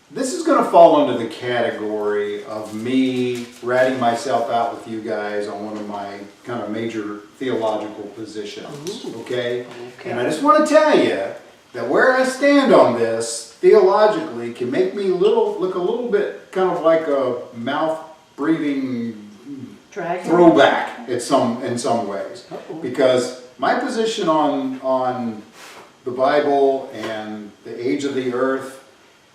This is going to fall under the category of me ratting myself out with you guys on one of my kind of major theological positions, okay? And I just want to tell you that where I stand on this theologically can make me look a little bit kind of like a mouth-breathing Dragon. throwback in some ways. Uh-oh. Because my position on the Bible and the age of the earth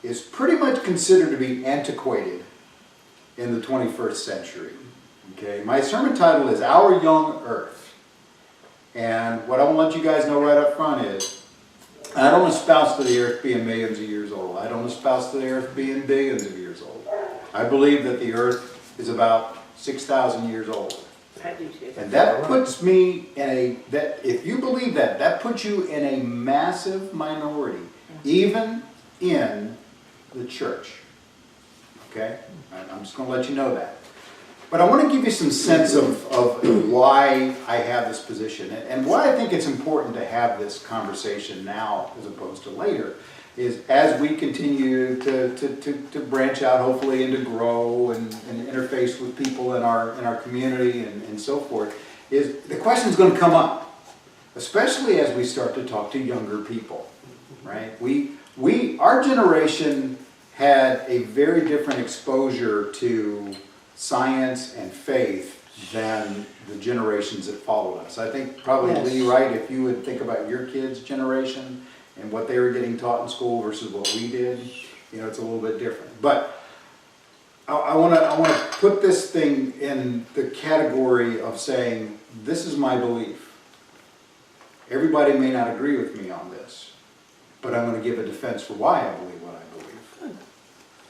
is pretty much considered to be antiquated in the 21st century. Okay, my sermon title is Our Young Earth. And what I want to let you guys know right up front is, I don't espouse to the earth being millions of years old. I don't espouse to the earth being billions of years old. I believe that the earth is about 6,000 years old. I do too. And that puts me in if you believe that, that puts you in a massive minority, even in the church. Okay? I'm just going to let you know that. But I want to give you some sense of why I have this position and why I think it's important to have this conversation now as opposed to later is as we continue to branch out hopefully and to grow and interface with people in our community and so forth, is the question's going to come up, especially as we start to talk to younger people, right? Our generation had a very different exposure to science and faith than the generations that followed us. I think probably, Yes. Lee, right, if you would think about your kids' generation and what they were getting taught in school versus what we did, it's a little bit different. But I want to put this thing in the category of saying, this is my belief. Everybody may not agree with me on this, but I'm going to give a defense for why I believe what I believe.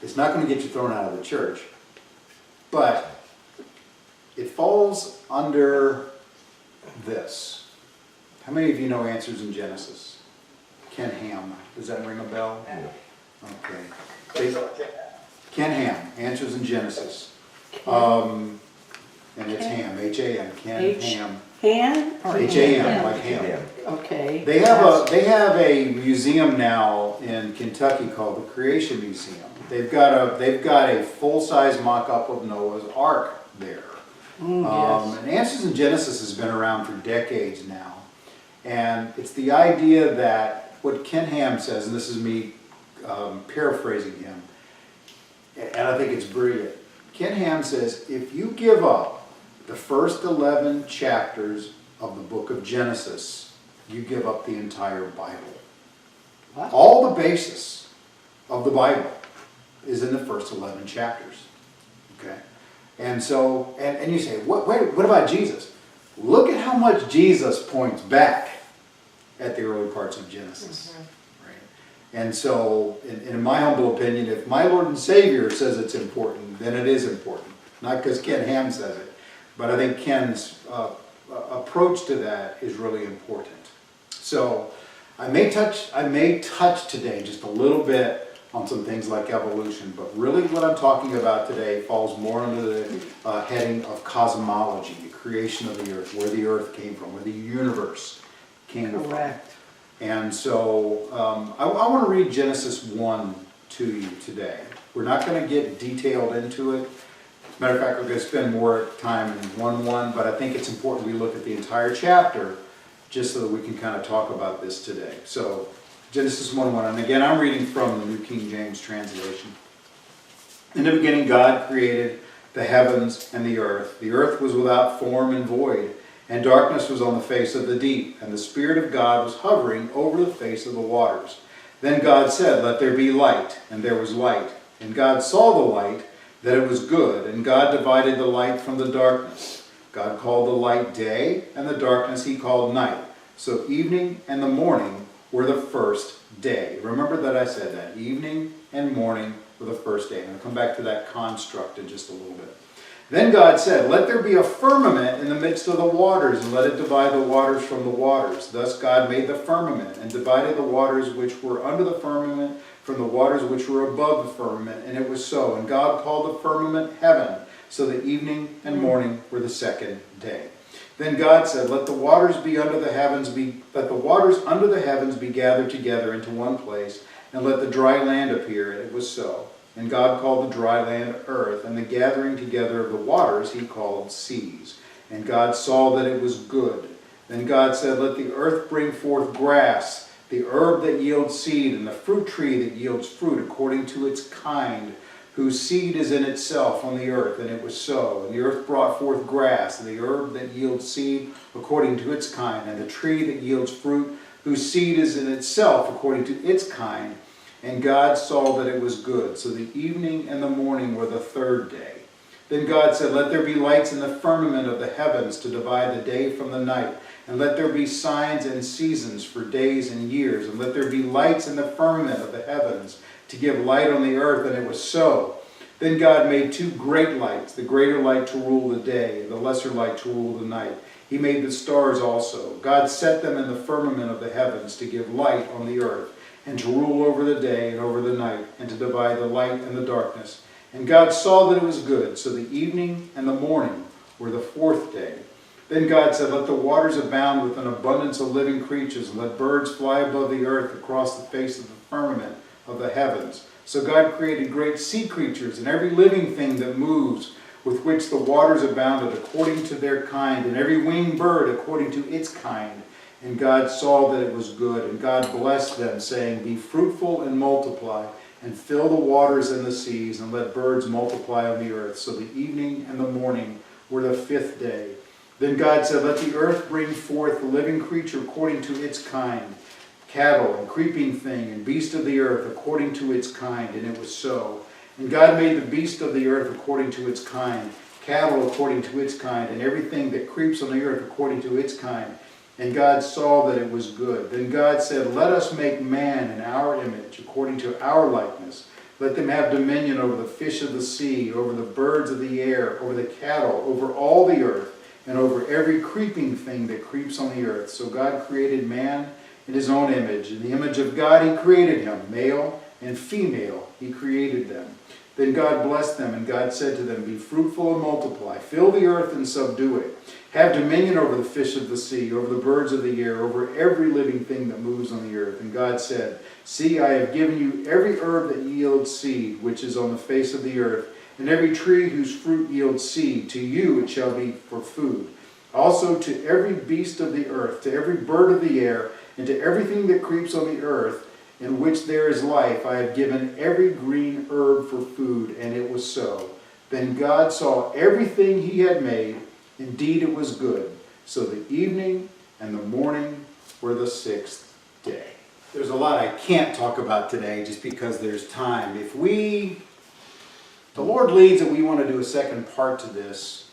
It's not going to get you thrown out of the church, but it falls under this. How many of you know Answers in Genesis? Ken Ham. Does that ring a bell? Okay. Ken Ham, Answers in Genesis. And it's Ham, H-A-M, Ken Ham. Han? Or H-A-M, like ham. Okay. They have a museum now in Kentucky called the Creation Museum. They've got a full-size mock-up of Noah's Ark there. Yes. And Answers in Genesis has been around for decades now. And it's the idea that what Ken Ham says, and this is me paraphrasing him, and I think it's brilliant. Ken Ham says, if you give up the first 11 chapters of the book of Genesis, you give up the entire Bible. What? All the basis of the Bible is in the first 11 chapters. Okay? And so, and you say, what about Jesus? Look at how much Jesus points back at the early parts of Genesis. Right? And so, in my humble opinion, if my Lord and Savior says it's important, then it is important. Not because Ken Ham says it, but I think Ken's approach to that is really important. So, I may touch today just a little bit on some things like evolution, but really what I'm talking about today falls more under the heading of cosmology, the creation of the earth, where the earth came from, where the universe came Correct. from. And so I want to read Genesis 1 to you today. We're not going to get detailed into it. As a matter of fact, we're going to spend more time in 1:1, but I think it's important we look at the entire chapter just so that we can kind of talk about this today. So Genesis 1:1, and again I'm reading from the New King James translation. In the beginning God created the heavens and the earth. The earth was without form and void, and darkness was on the face of the deep, and the Spirit of God was hovering over the face of the waters. Then God said, let there be light, and there was light. And God saw the light, that it was good, and God divided the light from the darkness. God called the light day, and the darkness he called night. So evening and the morning were the first day. Remember that I said that. Evening and morning were the first day. And I'll come back to that construct in just a little bit. Then God said, let there be a firmament in the midst of the waters, and let it divide the waters from the waters. Thus God made the firmament, and divided the waters which were under the firmament from the waters which were above the firmament. And it was so. And God called the firmament heaven. So the evening and morning were the second day. Then God said, let the waters under the heavens be gathered together into one place, and let the dry land appear. And it was so. And God called the dry land earth, and the gathering together of the waters he called seas. And God saw that it was good. Then God said, let the earth bring forth grass, the herb that yields seed, and the fruit tree that yields fruit according to its kind, whose seed is in itself on the earth. And it was so. And the earth brought forth grass, and the herb that yields seed according to its kind, and the tree that yields fruit, whose seed is in itself according to its kind. And God saw that it was good. So the evening and the morning were the third day. Then God said, let there be lights in the firmament of the heavens to divide the day from the night. And let there be signs and seasons for days and years. And let there be lights in the firmament of the heavens to give light on the earth. And it was so. Then God made two great lights, the greater light to rule the day, and the lesser light to rule the night. He made the stars also. God set them in the firmament of the heavens to give light on the earth, and to rule over the day and over the night, and to divide the light and the darkness. And God saw that it was good. So the evening and the morning were the fourth day. Then God said, let the waters abound with an abundance of living creatures, and let birds fly above the earth across the face of the firmament of the heavens. So God created great sea creatures, and every living thing that moves, with which the waters abounded according to their kind, and every winged bird according to its kind. And God saw that it was good, and God blessed them, saying, be fruitful and multiply, and fill the waters and the seas, and let birds multiply on the earth. So the evening and the morning were the fifth day. Then God said, let the earth bring forth the living creature according to its kind, cattle and creeping thing and beast of the earth according to its kind. And it was so. And God made the beast of the earth according to its kind, cattle according to its kind, and everything that creeps on the earth according to its kind. And God saw that it was good. Then God said, let us make man in our image, according to our likeness. Let them have dominion over the fish of the sea, over the birds of the air, over the cattle, over all the earth, and over every creeping thing that creeps on the earth. So God created man in his own image. In the image of God he created him, male and female he created them. Then God blessed them, and God said to them, be fruitful and multiply, fill the earth and subdue it. Have dominion over the fish of the sea, over the birds of the air, over every living thing that moves on the earth. And God said, see, I have given you every herb that yields seed, which is on the face of the earth, and every tree whose fruit yields seed. To you it shall be for food. Also to every beast of the earth, to every bird of the air, and to everything that creeps on the earth, in which there is life, I have given every green herb for food. And it was so. Then God saw everything he had made. Indeed, it was good. So the evening and the morning were the sixth day. There's a lot I can't talk about today just because there's time. If the Lord leads and we want to do a second part to this,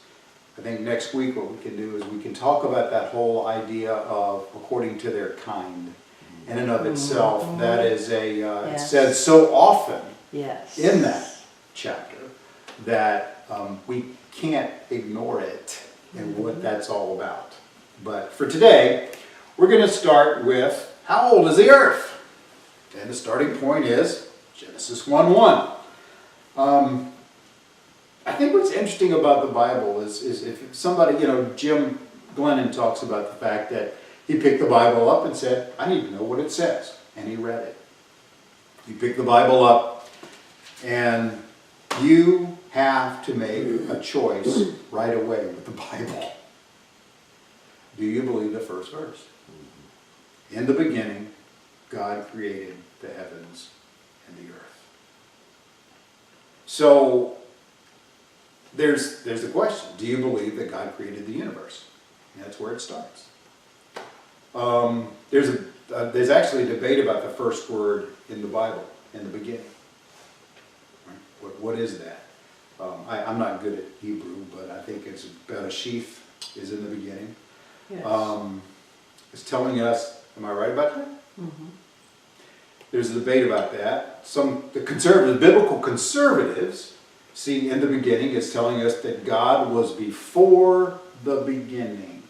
I think next week what we can do is we can talk about that whole idea of according to their kind. In and of itself, that is it's said so often in that chapter that we can't ignore it and what that's all about. But for today, we're going to start with how old is the earth? And the starting point is Genesis 1:1. I think what's interesting about the Bible is if somebody, Jim Glennon talks about the fact that he picked the Bible up and said, I need to know what it says. And he read it. You pick the Bible up and you have to make a choice right away with the Bible. Do you believe the first verse? In the beginning, God created the heavens and the earth. So, there's the question. Do you believe that God created the universe? And that's where it starts. There's actually a debate about the first word in the Bible, in the beginning. What is that? I'm not good at Hebrew, but I think it's Bereshith is in the beginning. Yes. It's telling us, am I right about that? Mm-hmm. There's a debate about that. The biblical conservatives see in the beginning it's telling us that God was before the beginning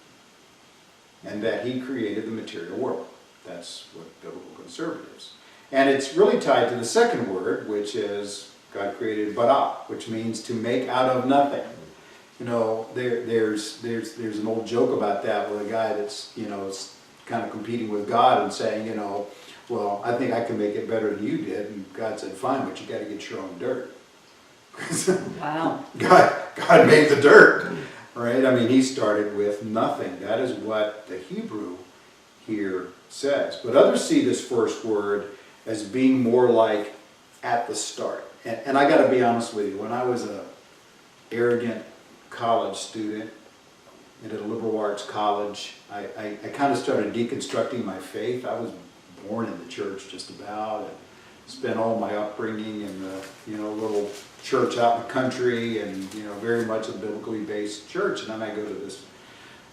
and that he created the material world. That's what biblical conservatives. And it's really tied to the second word, which is God created bara, which means to make out of nothing. There's an old joke about that with a guy that's, is kind of competing with God and saying, Well, I think I can make it better than you did. And God said, fine, but you got to get your own dirt. Wow. God made the dirt, right? I mean, he started with nothing. That is what the Hebrew here says. But others see this first word as being more like at the start. And I got to be honest with you, when I was a arrogant college student at a liberal arts college, I kind of started deconstructing my faith. I was born in the church just about, and spent all my upbringing in the little church out in the country, and very much a biblically based church. And then I go to this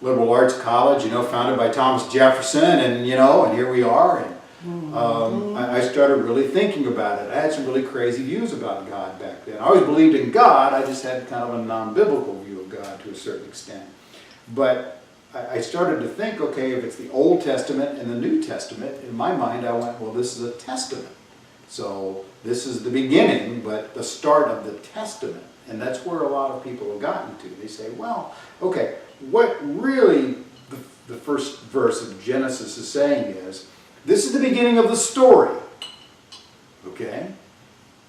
liberal arts college, founded by Thomas Jefferson, and here we are. And I started really thinking about it. I had some really crazy views about God back then. I always believed in God. I just had kind of a non-biblical view of God to a certain extent. But I started to think, okay, if it's the Old Testament and the New Testament, in my mind I went, well, this is a testament. So this is the beginning, but the start of the testament. And that's where a lot of people have gotten to. They say, well, okay, what really the first verse of Genesis is saying is, this is the beginning of the story. Okay?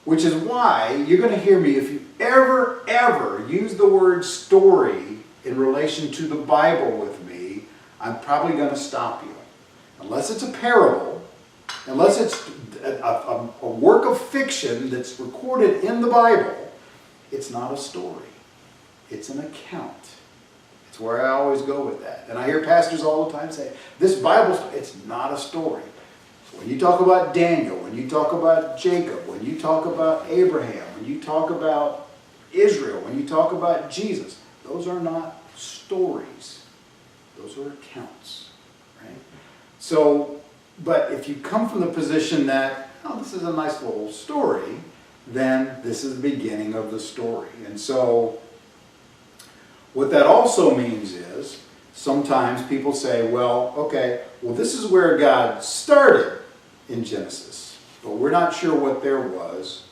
Which is why you're going to hear me, if you ever use the word story in relation to the Bible with me, I'm probably going to stop you. Unless it's a parable, unless it's a work of fiction that's recorded in the Bible, it's not a story. It's an account. It's where I always go with that. And I hear pastors all the time say, this Bible story, it's not a story. When you talk about Daniel, when you talk about Jacob, when you talk about Abraham, when you talk about Israel, when you talk about Jesus, those are not stories. Those are accounts, right? So, but if you come from the position that, oh, this is a nice little story, then this is the beginning of the story. And so, what that also means is, sometimes people say, well, okay, well, this is where God started in Genesis, but we're not sure what there was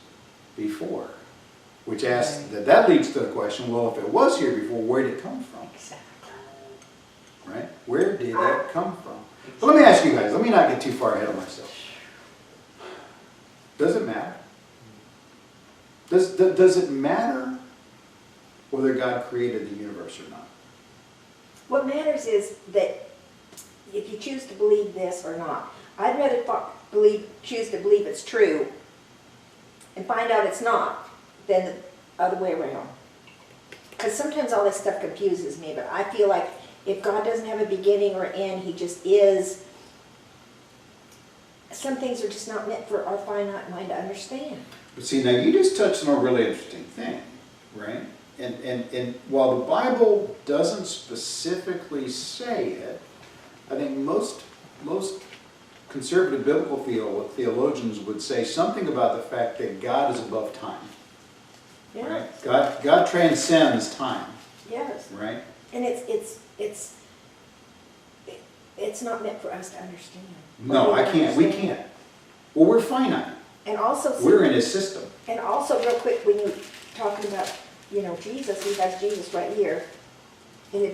before. Which asks, that leads to the question, well, if it was here before, where did it come from? Exactly. Right? Where did that come from? But let me ask you guys, let me not get too far ahead of myself. Does it matter? Does it matter whether God created the universe or not? What matters is that if you choose to believe this or not. I'd rather choose to believe it's true and find out it's not than the other way around. Because sometimes all this stuff confuses me, but I feel like if God doesn't have a beginning or end, he just is. Some things are just not meant for our finite mind to understand. But see, now you just touched on a really interesting thing, right? And while the Bible doesn't specifically say it, I think most conservative biblical theologians would say something about the fact that God is above time. Yeah. Right? God transcends time. Yes. Right? And it's not meant for us to understand. No, I can't. We can't. Well, we're finite. And also, we're in his system. And also, real quick, when you're talking about, Jesus, he has Jesus right here in the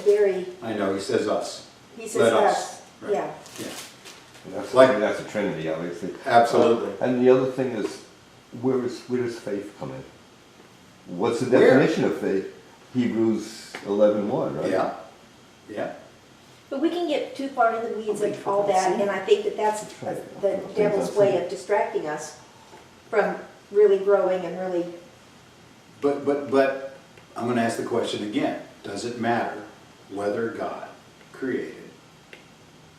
very. I know, he says us. He says us. Right. Yeah. That's a Trinity, obviously. Absolutely. And the other thing is, where does faith come in? What's the definition of faith? Hebrews 11:1, right? Yeah. Yeah. But we can get too far in the weeds of all that, and I think that's the devil's way of distracting us from really growing and really. But I'm going to ask the question again. Does it matter whether God created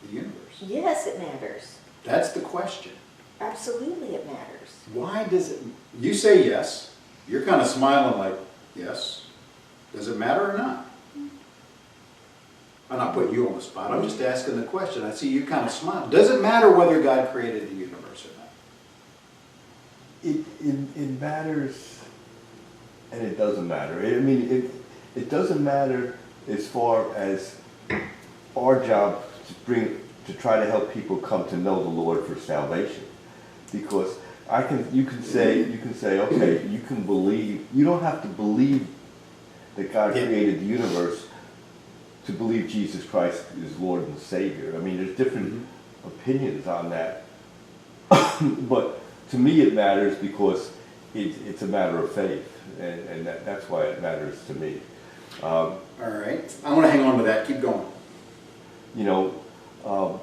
the universe? Yes, it matters. That's the question. Absolutely it matters. Why does it? You say yes. You're kind of smiling like, yes. Does it matter or not? I'm not putting you on the spot. I'm just asking the question. I see you kind of smiling. Does it matter whether God created the universe or not? It matters, and it doesn't matter. It doesn't matter as far as our job to try to help people come to know the Lord for salvation, because you can say okay, you can believe. You don't have to believe that God created the universe to believe Jesus Christ is Lord and Savior. I mean, there's different opinions on that. But to me, it matters because it's a matter of faith, and that's why it matters to me. All right, I want to hang on to that, keep going. You know, our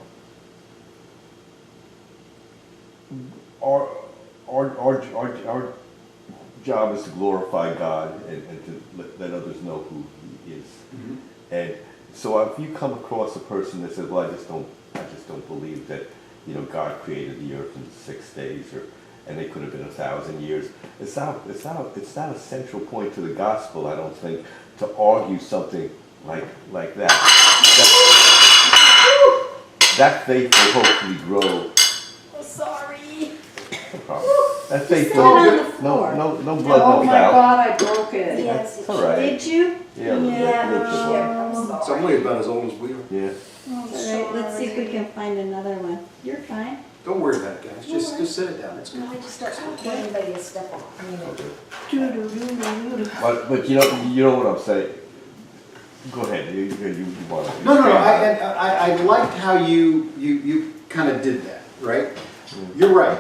job is to glorify God and to let others know who He is. Mhm. And so if you come across a person that says, "Well, I just don't believe that, you know, God created the earth in 6 days," and they could have been 1,000 years. It's not a central point to the gospel, I don't think, to argue something like that. That faith will hopefully grow. Oh, sorry. No problem. That faith Sit will, on the no floor. blood, Oh no my foul. God, I broke it. Yes. It's all right. Did you? Yeah, Yeah, little bit more. I'm It's sorry. only about as old as we are. Yeah. Oh, All right, let's see if we can find another one. You're fine. Don't worry about it, guys, just sit it down, it's good. No, I just start putting anybody stuff on. I mean, Doo-doo-doo-doo-doo. But you know what I'm saying. Go ahead. You want to? No, I liked how you kind of did that, right? You're right.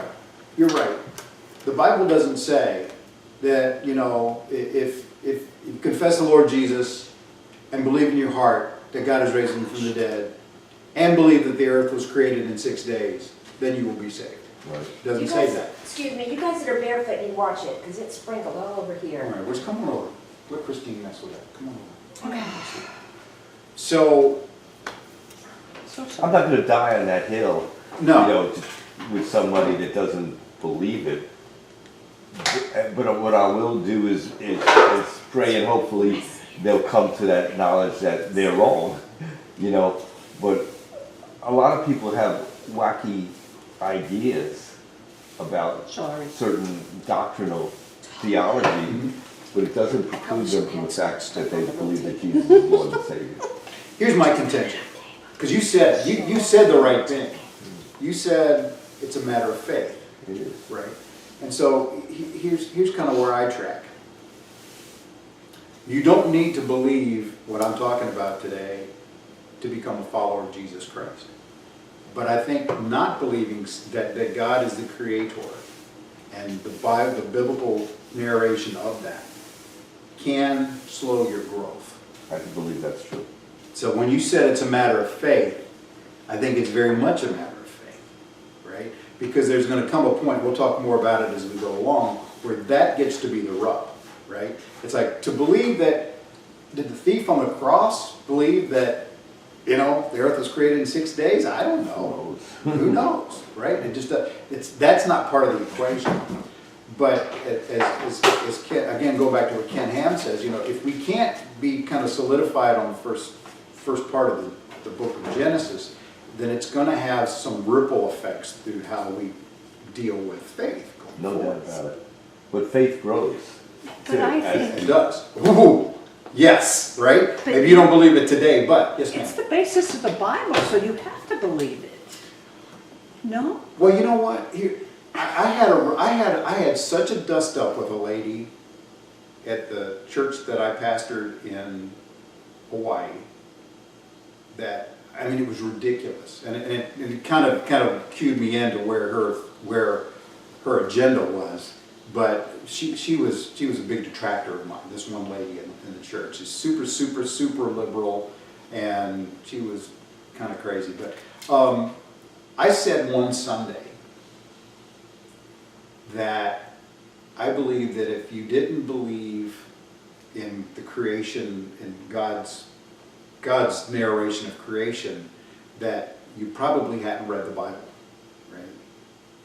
The Bible doesn't say that, you know, if you confess the Lord Jesus and believe in your heart that God has raised him from the dead and believe that the earth was created in 6 days, then you will be saved. Right. It doesn't you say guys, that. excuse me, you guys that are barefoot need to watch it, because it's sprinkled all over All here. right, come on over. Let Christine mess with that. Come on over. Okay. So, So I'm sorry. not going to die on that hill. No. You know, with somebody that doesn't believe it. But what I will do is pray, and hopefully they'll come to that knowledge that they're wrong. You know, but a lot of people have wacky ideas about Sorry. certain doctrinal theology, but it doesn't preclude them from the fact that they believe that Jesus is Lord and Savior. here's my contention. Because you said the right thing. You said it's a matter of faith. It is. Right. And so here's kind of where I track. You don't need to believe what I'm talking about today to become a follower of Jesus Christ. But I think not believing that God is the creator and the Bible, the biblical narration of that can slow your growth. I believe that's true. So when you said it's a matter of faith, I think it's very much a matter of faith, right? Because there's going to come a point, we'll talk more about it as we go along, where that gets to be the rub, right? It's like to believe that, did the thief on the cross believe that, you know, the earth was created in 6 days? I don't know. Who knows, right? It just, that's not part of the equation. But as Ken, again, go back to what Ken Ham says, you know, if we can't be kind of solidified on the first part of the book of Genesis, then it's going to have some ripple effects through how we deal with faith going No forward. doubt about it. But faith grows. But I As- think- It does. Ooh, yes, right? But Maybe you don't believe it today, but yes, It's ma'am. the basis of the Bible, so you have to believe it. No? Well, you know what? Here, I had such a dust up with a lady at the church that I pastored in Hawaii that, I mean, it was ridiculous, and it kind of cued me into where her agenda was. But she was a big detractor of mine. This one lady in the church is super liberal, and she was kind of crazy. But I said one Sunday that I believe that if you didn't believe in the creation and God's narration of creation, that you probably hadn't read the Bible, right?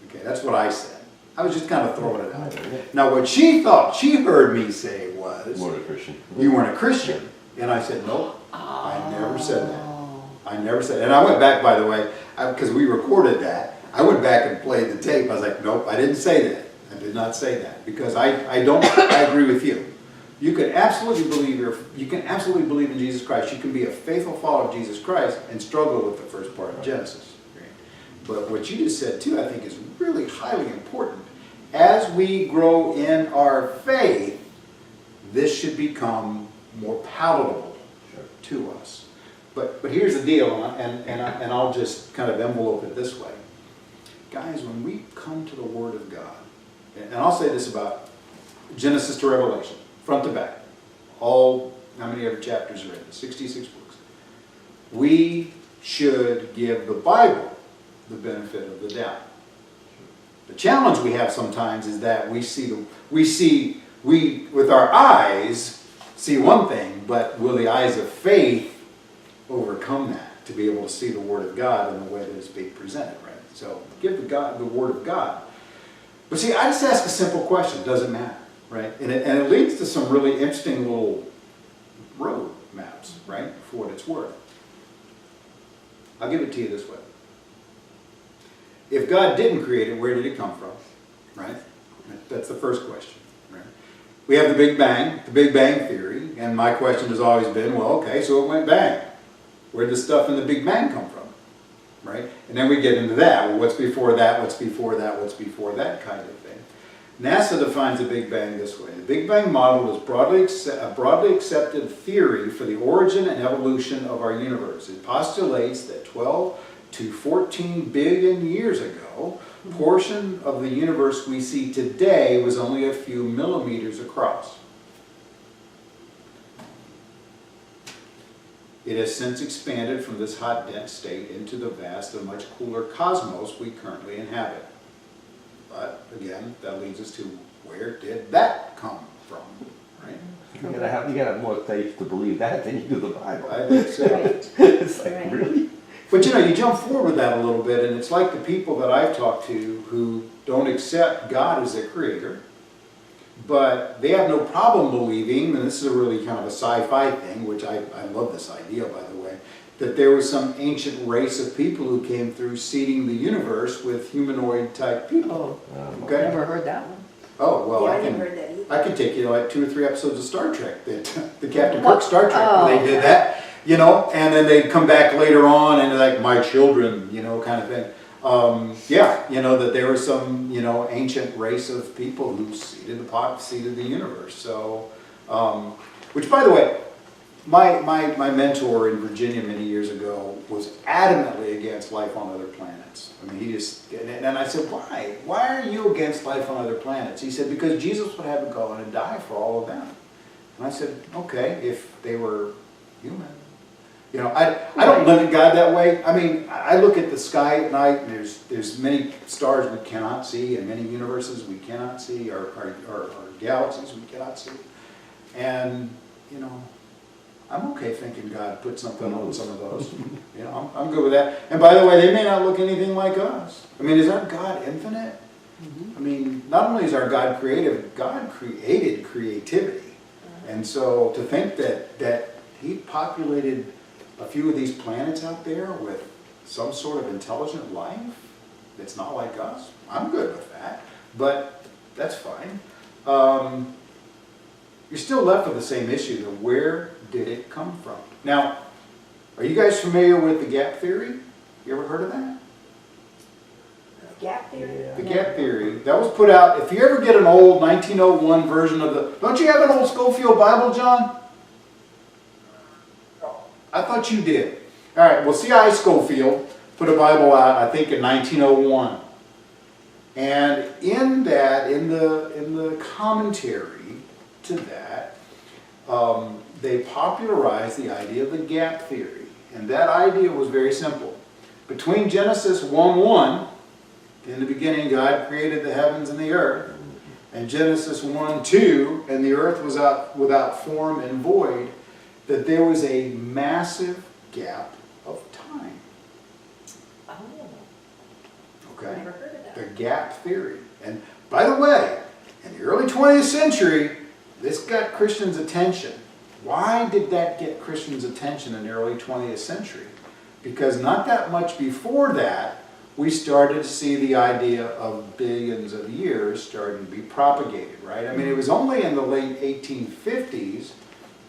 Okay, that's what I said. I was just kind of throwing it out there. Now, what she thought she heard me say was, More than a Christian. you weren't a Christian. And I said, nope, I never said that. I never said, and I went back, by the way, because we recorded that, I went back and played the tape. I was like, nope, I didn't say that. I did not say that, because I agree with you. You can absolutely believe in Jesus Christ. You can be a faithful follower of Jesus Christ and struggle with the first part of Genesis. But what you just said too, I think, is really highly important. As we grow in our faith, this should become more palatable to us. But here's the deal, and I'll just kind of envelope it this way. Guys, when we come to the Word of God, and I'll say this about Genesis to Revelation, front to back, all, how many other chapters are in it? 66 books. We should give the Bible the benefit of the doubt. The challenge we have sometimes is that we with our eyes see one thing, but will the eyes of faith overcome that to be able to see the Word of God in the way that it's being presented, right? So give the Word of God. But see, I just ask a simple question, does it matter, right? And it leads to some really interesting little road maps, right, for what it's worth. I'll give it to you this way. If God didn't create it, where did it come from, right? That's the first question, right? We have the Big Bang Theory, and my question has always been, well, okay, so it went bang. Where did the stuff in the Big Bang come from, right? And then we get into that. Well, what's before that, what's before that, what's before that kind of thing. NASA defines the Big Bang this way. The Big Bang model is a broadly accepted theory for the origin and evolution of our universe. It postulates that 12 to 14 billion years ago, a portion of the universe we see today was only a few millimeters across. It has since expanded from this hot, dense state into the vast and much cooler cosmos we currently inhabit. But again, that leads us to where did that come from, right? You gotta have more faith to believe that than you do the Bible. I think so. Right. It's like, Right. really? But you know, you jump forward with that a little bit, and it's like the people that I've talked to who don't accept God as their creator, but they have no problem believing, and this is a really kind of a sci-fi thing, which I love this idea, by the way, that there was some ancient race of people who came through seeding the universe with humanoid type people. Oh, Okay? never heard that one. Oh, well, Yeah, I I never can, heard that either. I could take you to like 2 or 3 episodes of Star Trek, that the Captain What? Kirk Star Trek, where they Oh. did that, you know, and then they'd come back later on and like, my children, you know, kind of thing. Yeah, you know, that there was some, you know, ancient race of people who seeded the universe. So, which by the way, my mentor in Virginia many years ago was adamantly against life on other planets. I mean, he just, and I said, why? Why are you against life on other planets? He said, because Jesus would have to go and die for all of them. And I said, okay, if they were human. You know, I don't limit God that way. I mean, I look at the sky at night, and there's many stars we cannot see, and many universes we cannot see, or galaxies we cannot see. And, you know, I'm okay thinking God put something on some of those. You know, I'm good with that. And by the way, they may not look anything like us. I mean, is our God infinite? I mean, not only is our God creative, God created creativity. And so to think that He populated a few of these planets out there with some sort of intelligent life that's not like us, I'm good with that. But that's fine. You're still left with the same issue, though. Where did it come from? Now, are you guys familiar with the gap theory? You ever heard of that? Gap theory? Yeah. The gap theory, that was put out, if you ever get an old 1901 version of the, don't you have an old Schofield Bible, John? I thought you did. All right, well, C.I. Schofield put a Bible out, I think in 1901. And in that, in the commentary to that, they popularized the idea of the gap theory. And that idea was very simple. Between Genesis 1:1, in the beginning God created the heavens and the earth, and Genesis 1:2, and the earth was without form and void, that there was a massive gap of time. Oh, Okay? never heard of that. The gap theory. And by the way, in the early 20th century, this got Christians' attention. Why did that get Christians' attention in the early 20th century? Because not that much before that, we started to see the idea of billions of years starting to be propagated, right? I mean, it was only in the late 1850s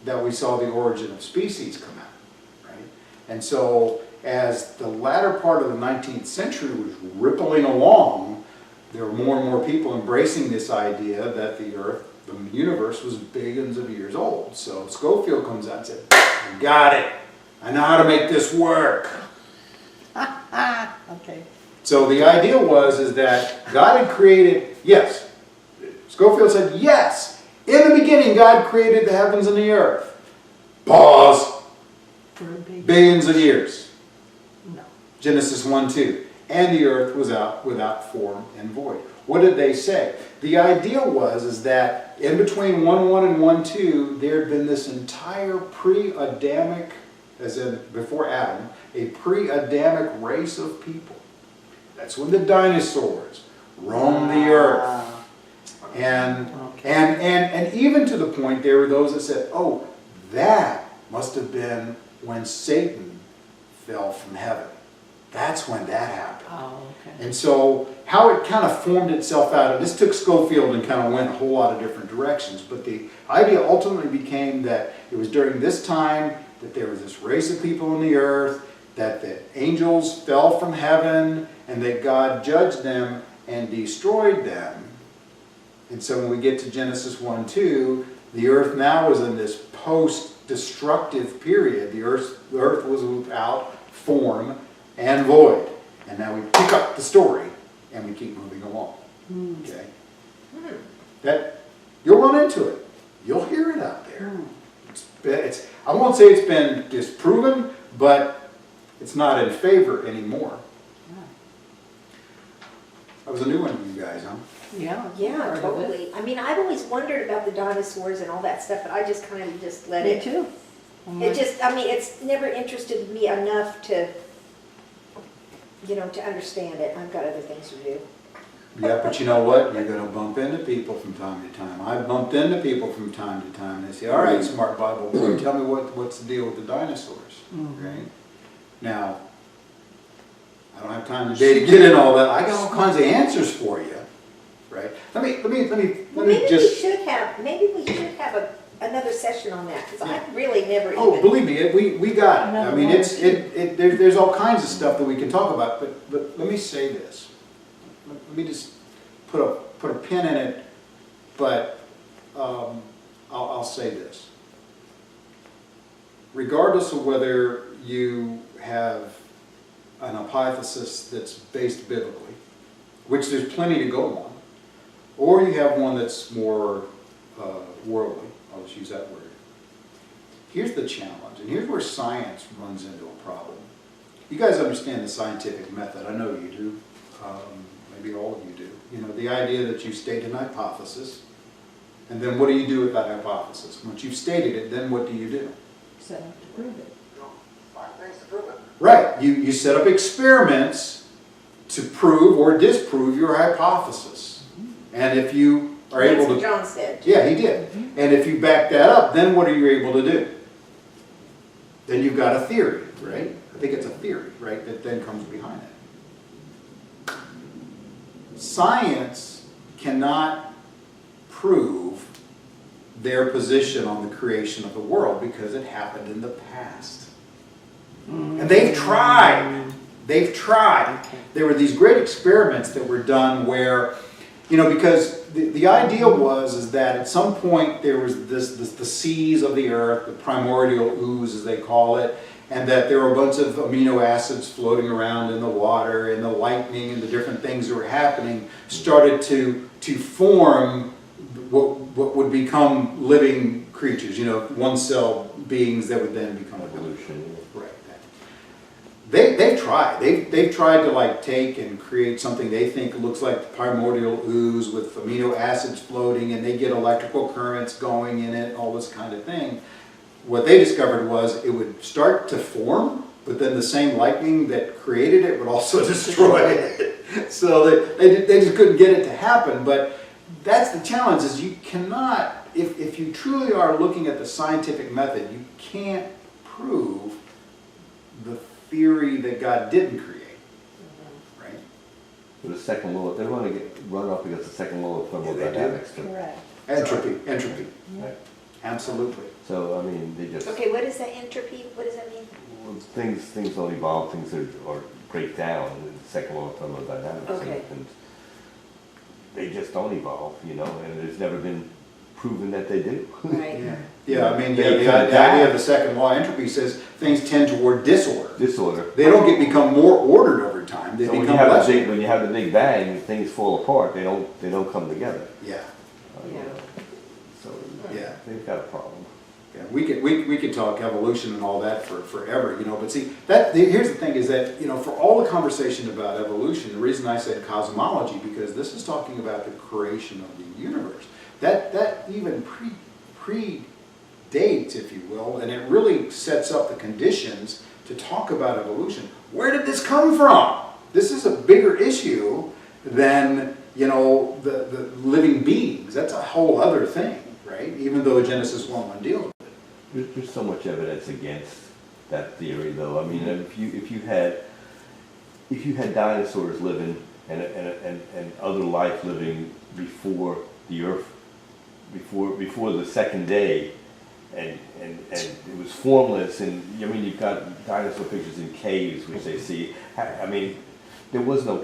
that we saw the origin of species come out, right? And so as the latter part of the 19th century was rippling along, there were more and more people embracing this idea that the earth, the universe, was billions of years old. So Schofield comes out and said, got it. I know how to make this work. Okay. So the idea is that God had created, yes, Scofield said, yes, in the beginning God created the heavens and the earth. Pause. For a big, Billions of years. no. Genesis 1:2. And the earth was out without form and void. What did they say? The idea is that in between 1:1 and 1:2, there had been this entire pre-Adamic, as in before Adam, a pre-Adamic race of people. That's when the dinosaurs roamed the earth. And even to the point, there were those that said, oh, that must have been when Satan fell from heaven. That's when that happened. Oh, okay. And so how it kind of formed itself out, and this took Scofield and kind of went a whole lot of different directions, but the idea ultimately became that it was during this time that there was this race of people on the earth, that the angels fell from heaven, and that God judged them and destroyed them. And so when we get to Genesis 1:2, the earth now is in this post-destructive period. The earth was without form and void. And now we pick up the story and we keep moving along. Okay? That you'll run into it. You'll hear it out there. It's I won't say it's been disproven, but it's not in favor anymore. That was a new one to you guys, huh? Yeah. Yeah, part of it. totally. I mean, I've always wondered about the dinosaurs and all that stuff, but I just kind of just let Me it. too. It just, I mean, it's never interested me enough to, to understand it. I've got other things to do. Yeah, but you know what? You're going to bump into people from time to time. I've bumped into people from time to time, and they say, all right, smart Bible boy, tell me what's the deal with the dinosaurs, right? Now, I don't have time today to get in all that. I got all kinds of answers for you, right? Let me Maybe just... we should have another session on that, because I really never Oh, even. believe me, we got it. I Another mean, one or it's, two. there's all kinds of stuff that we can talk about, but let me say this. Let me just put a pin in it, but I'll say this. Regardless of whether you have an hypothesis that's based biblically, which there's plenty to go on, or you have one that's more worldly, I'll just use that word. Here's the challenge, and here's where science runs into a problem. You guys understand the scientific method, I know you do. Maybe all of you do. You know, the idea that you state an hypothesis, and then what do you do with that hypothesis? Once you've stated it, then what do you do? Set up to prove it. Find things to prove it. Right, you set up experiments to prove or disprove your hypothesis. And if you are That's able what to... John said. Yeah, he did. And if you back that up, then what are you able to do? Then you've got a theory, right? I think it's a theory, right, that then comes behind it. Science cannot prove their position on the creation of the world because it happened in the past. And they've tried. They've tried. There were these great experiments that were done where, because the idea is that at some point there was the seas of the earth, the primordial ooze as they call it, and that there were a bunch of amino acids floating around in the water, and the lightning and the different things that were happening started to form what would become living creatures, one-cell beings that would then become Evolution. Right. They've tried. They've tried to take and create something they think looks like the primordial ooze with amino acids floating, and they get electrical currents going in it, and all this kind of thing. What they discovered was it would start to form, but then the same lightning that created it would also destroy it. So they just couldn't get it to happen. But that's the challenge, is you cannot, if you truly are looking at the scientific method, you can't prove the theory that God didn't create, right? The second law, they want to run up against the second law of thermodynamics. too. Correct. Entropy. Right. Absolutely. So, I mean, they just, Okay, what is that entropy? What does that mean? things don't evolve, things are break down in the second law of thermodynamics. Okay. And they just don't evolve, and it's never been proven that they do. Right. Yeah. Yeah, I mean, They yeah, the cut idea that. of the second law of entropy says things tend toward disorder. Disorder. They don't become more ordered over time, they So when you become have less. the big, when you have the Big Bang, things fall apart, they don't come together. Yeah, Yeah. So, yeah. they've got a problem. Yeah, we could talk evolution and all that forever, you know, but see, here's the thing is that, you know, for all the conversation about evolution, the reason I said cosmology, because this is talking about the creation of the universe. That even predates, if you will, and it really sets up the conditions to talk about evolution. Where did this come from? This is a bigger issue than, you know, the living beings. That's a whole other thing, right? Even though Genesis 1:1 deals with it. There's so much evidence against that theory, though. I mean, if you had dinosaurs living and other life living before the Earth, before the second day, and it was formless, and I mean, you've got dinosaur pictures in caves, which they see. I mean, there was no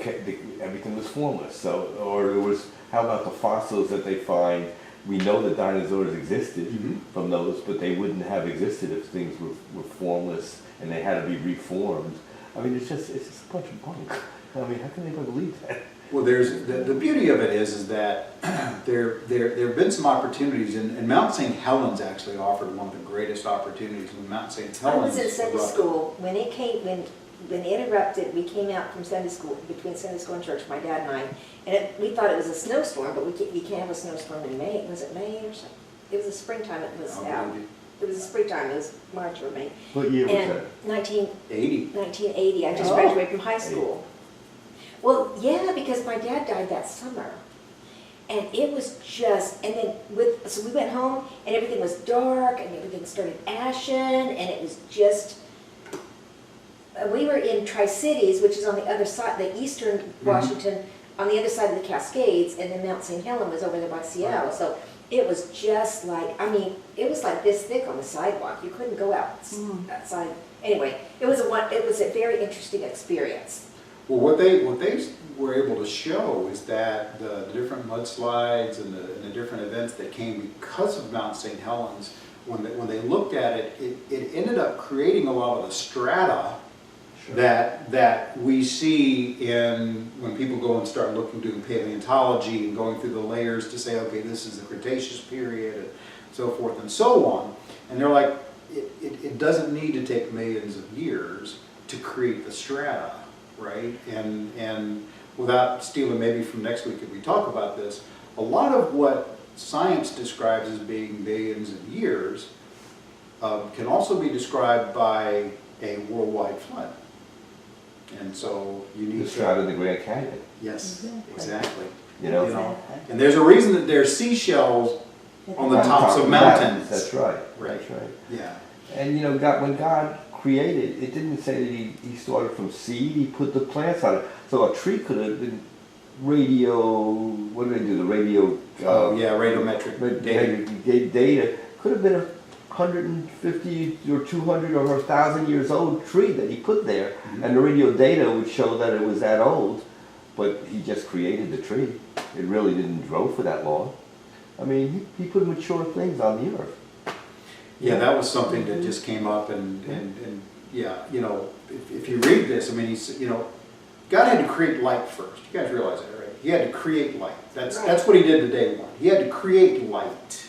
everything was formless. So, or there was, how about the fossils that they find? We know that dinosaurs existed from those, but they wouldn't have existed if things were formless and they had to be reformed. I mean, it's just a bunch of bunk. I mean, how can anybody believe that? Well, there's the beauty of it is that there have been some opportunities, and Mount St. Helens actually offered one of the greatest opportunities when Mount St. I Helens was in Sunday erupted. school, when it erupted, we came out from Sunday school, between Sunday school and church, my dad and I, and we thought it was a snowstorm, but you can't have a snowstorm in May. Was it May or something? It was the springtime it was Oh, out. maybe. It was the springtime, it was March or May. What year was And that? 1980, I just Oh. graduated from high school. Well, yeah, because my dad died that summer. And it was just, and then so we went home and everything was dark and everything started ashen and it was just, we were in Tri-Cities, which is on the other side, the eastern Washington, on the other side of the Cascades, and then Mount St. Helens was over there by Seattle. So it was just like, I mean, it was like this thick on the sidewalk. You couldn't go outside. Anyway, it was a very interesting experience. Well, what they were able to show is that the different mudslides and the different events that came because of Mount St. Helens, when they looked at it, it ended up creating a lot of the strata that we see when people go and start doing paleontology and going through the layers to say, okay, this is the Cretaceous period and so forth and so on. And they're like, it doesn't need to take millions of years to create the strata, right? And without stealing maybe from next week if we talk about this, a lot of what science describes as being billions of years can also be described by a worldwide flood. And so you need The strata of the Grand Canyon. Yes, Exactly. exactly. You know? Exactly. And there's a reason that there's seashells on the tops of mountains. That's right. Right. That's right. Yeah. And you know, when God created, it didn't say that he started from seed, he put the plants on it. So a tree could have been what do they do, the radio? Oh, yeah, radiometric data. Data could have been 150 or 200 or 1,000 years old tree that he put there, and the radio data would show that it was that old, but he just created the tree. It really didn't grow for that long. I mean, he put mature things on the earth. Yeah, that was something that just came up and yeah, you know, if you read this, I mean, God had to create light first. You guys realize that, right? He had to create light. That's what he did the day one. He had to create light,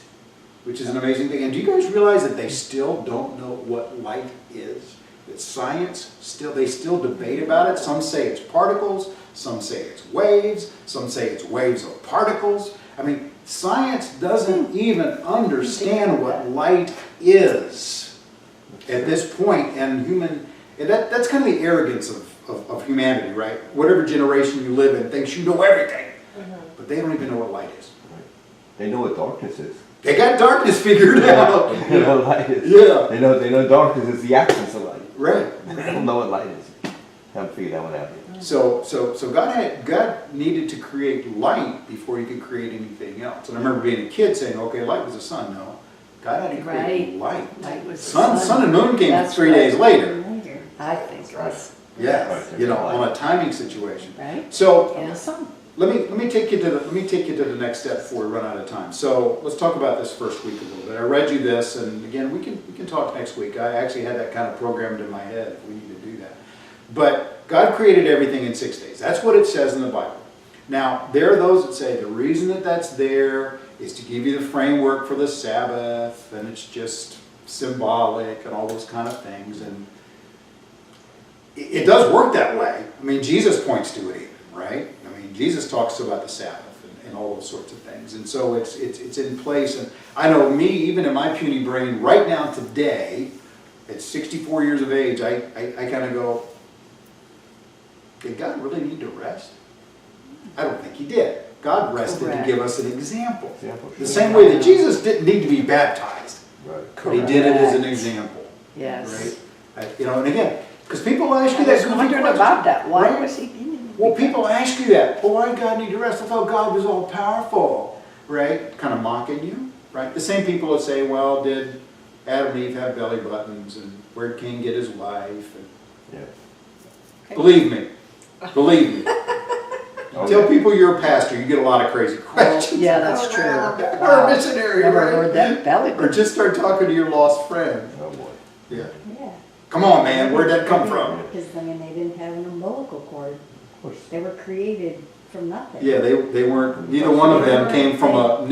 which is an amazing thing. And do you guys realize that they still don't know what light is? That science they still debate about it. Some say it's particles, some say it's waves, some say it's waves of particles. I mean, science doesn't even understand what light is at this point, and that's kind of the arrogance of humanity, right? Whatever generation you live in thinks you know everything, but they don't even know what light is. They know what darkness is. They got darkness figured out. They know what light is. Yeah. They know darkness is the absence of light. Right. They don't know what light is. Haven't figured that one out yet. So God needed to create light before he could create anything else. And I remember being a kid saying, okay, light was the sun. No, God had to create light. Light was the Sun and moon came That's 3 right. days later. I think that's Yeah, Right. on a timing situation. right. So And the sun. let me take you to the next step before we run out of time. So let's talk about this first week a little bit. I read you this, and again, we can talk next week. I actually had that kind of programmed in my head if we need to do that. But God created everything in 6 days. That's what it says in the Bible. Now, there are those that say the reason that that's there is to give you the framework for the Sabbath, and it's just symbolic and all those kind of things. And it does work that way. I mean, Jesus points to it even, right? I mean, Jesus talks about the Sabbath and all those sorts of things. And so it's in place. And I know me, even in my puny brain, right now today, at 64 years of age, I kind of go, did God really need to rest? I don't think he did. God rested Correct. to give us an example. Example, The sure. same way that Jesus didn't need to be baptized. Right. But he did it as an Correct. example. Yes. Right? And again, because people ask you I that was goofy wondering question. about that. Why Right? was he in Well, people ask you that. Well, why did God need to rest? I thought God was all powerful, right? Kind of mocking you, right? The same people that say, well, did Adam and Eve have belly buttons, and where did Cain get his wife? And Yeah. believe me. Oh, Tell yeah. people you're a pastor, you get a lot of crazy questions. Yeah, that's Oh, true. wow. Or a missionary, Never right? heard that belly Or button. just start talking to your lost friend. Oh, boy. Yeah. Yeah. Come on, man, where'd that come from? Because, I mean, they didn't have an umbilical cord. Of course. They were created from nothing. Yeah, they weren't, neither one of them came from a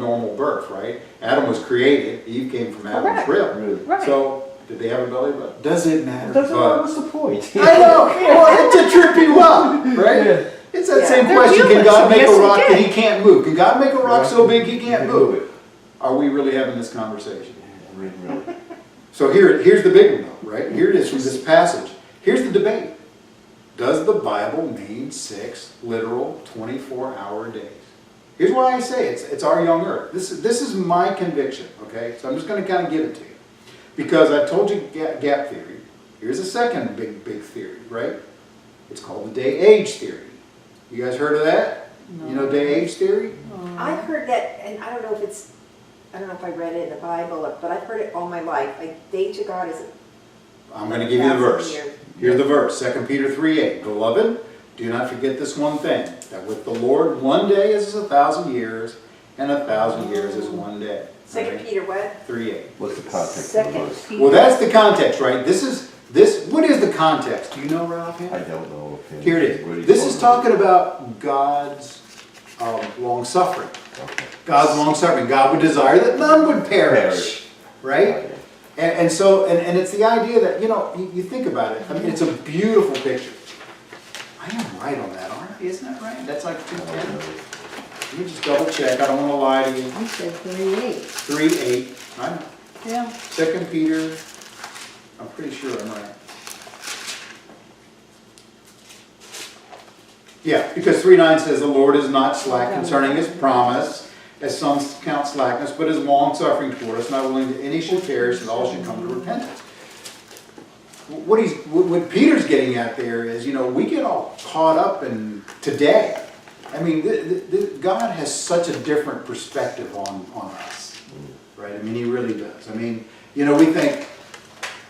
normal birth, right? Adam was created, Eve came from Adam's Correct. rib. Really. Right. So, did they have a belly button? Does it matter? What's the point? I know, well, it's to trip you up, right? Yeah. It's that Yeah. same They're question, can human, God so make yes, a he rock that did. he can't move? Can God make a rock so big he can't You move? move it. Are we really having this conversation? Really. So here's the big one though, right? Here it is from this passage. Here's the debate. Does the Bible mean 6 literal 24-hour days? Here's why I say it's our young earth. This is my conviction, okay? So I'm just going to kind of give it to you. Because I told you gap theory. Here's a second big theory, right? It's called the day-age theory. You guys heard of that? You know day-age theory? I've heard that, and I don't know if I read it in the Bible, but I've heard it all my life. Like, day to God is I'm going to give you the 1,000 verse. years. Here's the verse, 2 Peter 3:8. Beloved, do not forget this one thing, that with the Lord 1 day is 1,000 years, and 1,000 years is 1 day. Second Peter what? 3:8. What's the context of the Second verse? Well, that's the context, right? What is the context? Do you know, Ralph? I don't know. If Here it what is. he's This is talking about God's long-suffering. Okay. God's long-suffering. God would desire that none would perish, right? Okay. And so it's the idea that, you think about it. I mean, it's a beautiful picture. I am right on that, aren't I? Isn't that right? That's like I don't 2:10. know. Let me just double check. I don't want to lie to you. You said 38. 3:8. I know. Yeah. 2 Peter. I'm pretty sure I'm right. Yeah, because 3:9 says the Lord is not slack concerning his promise, as some count slackness, but is long-suffering toward us, not willing that any should perish, that all should come to repentance. What Peter's getting at there is, we get all caught up in today. I mean, God has such a different perspective on us, right? I mean, he really does. I mean, we think,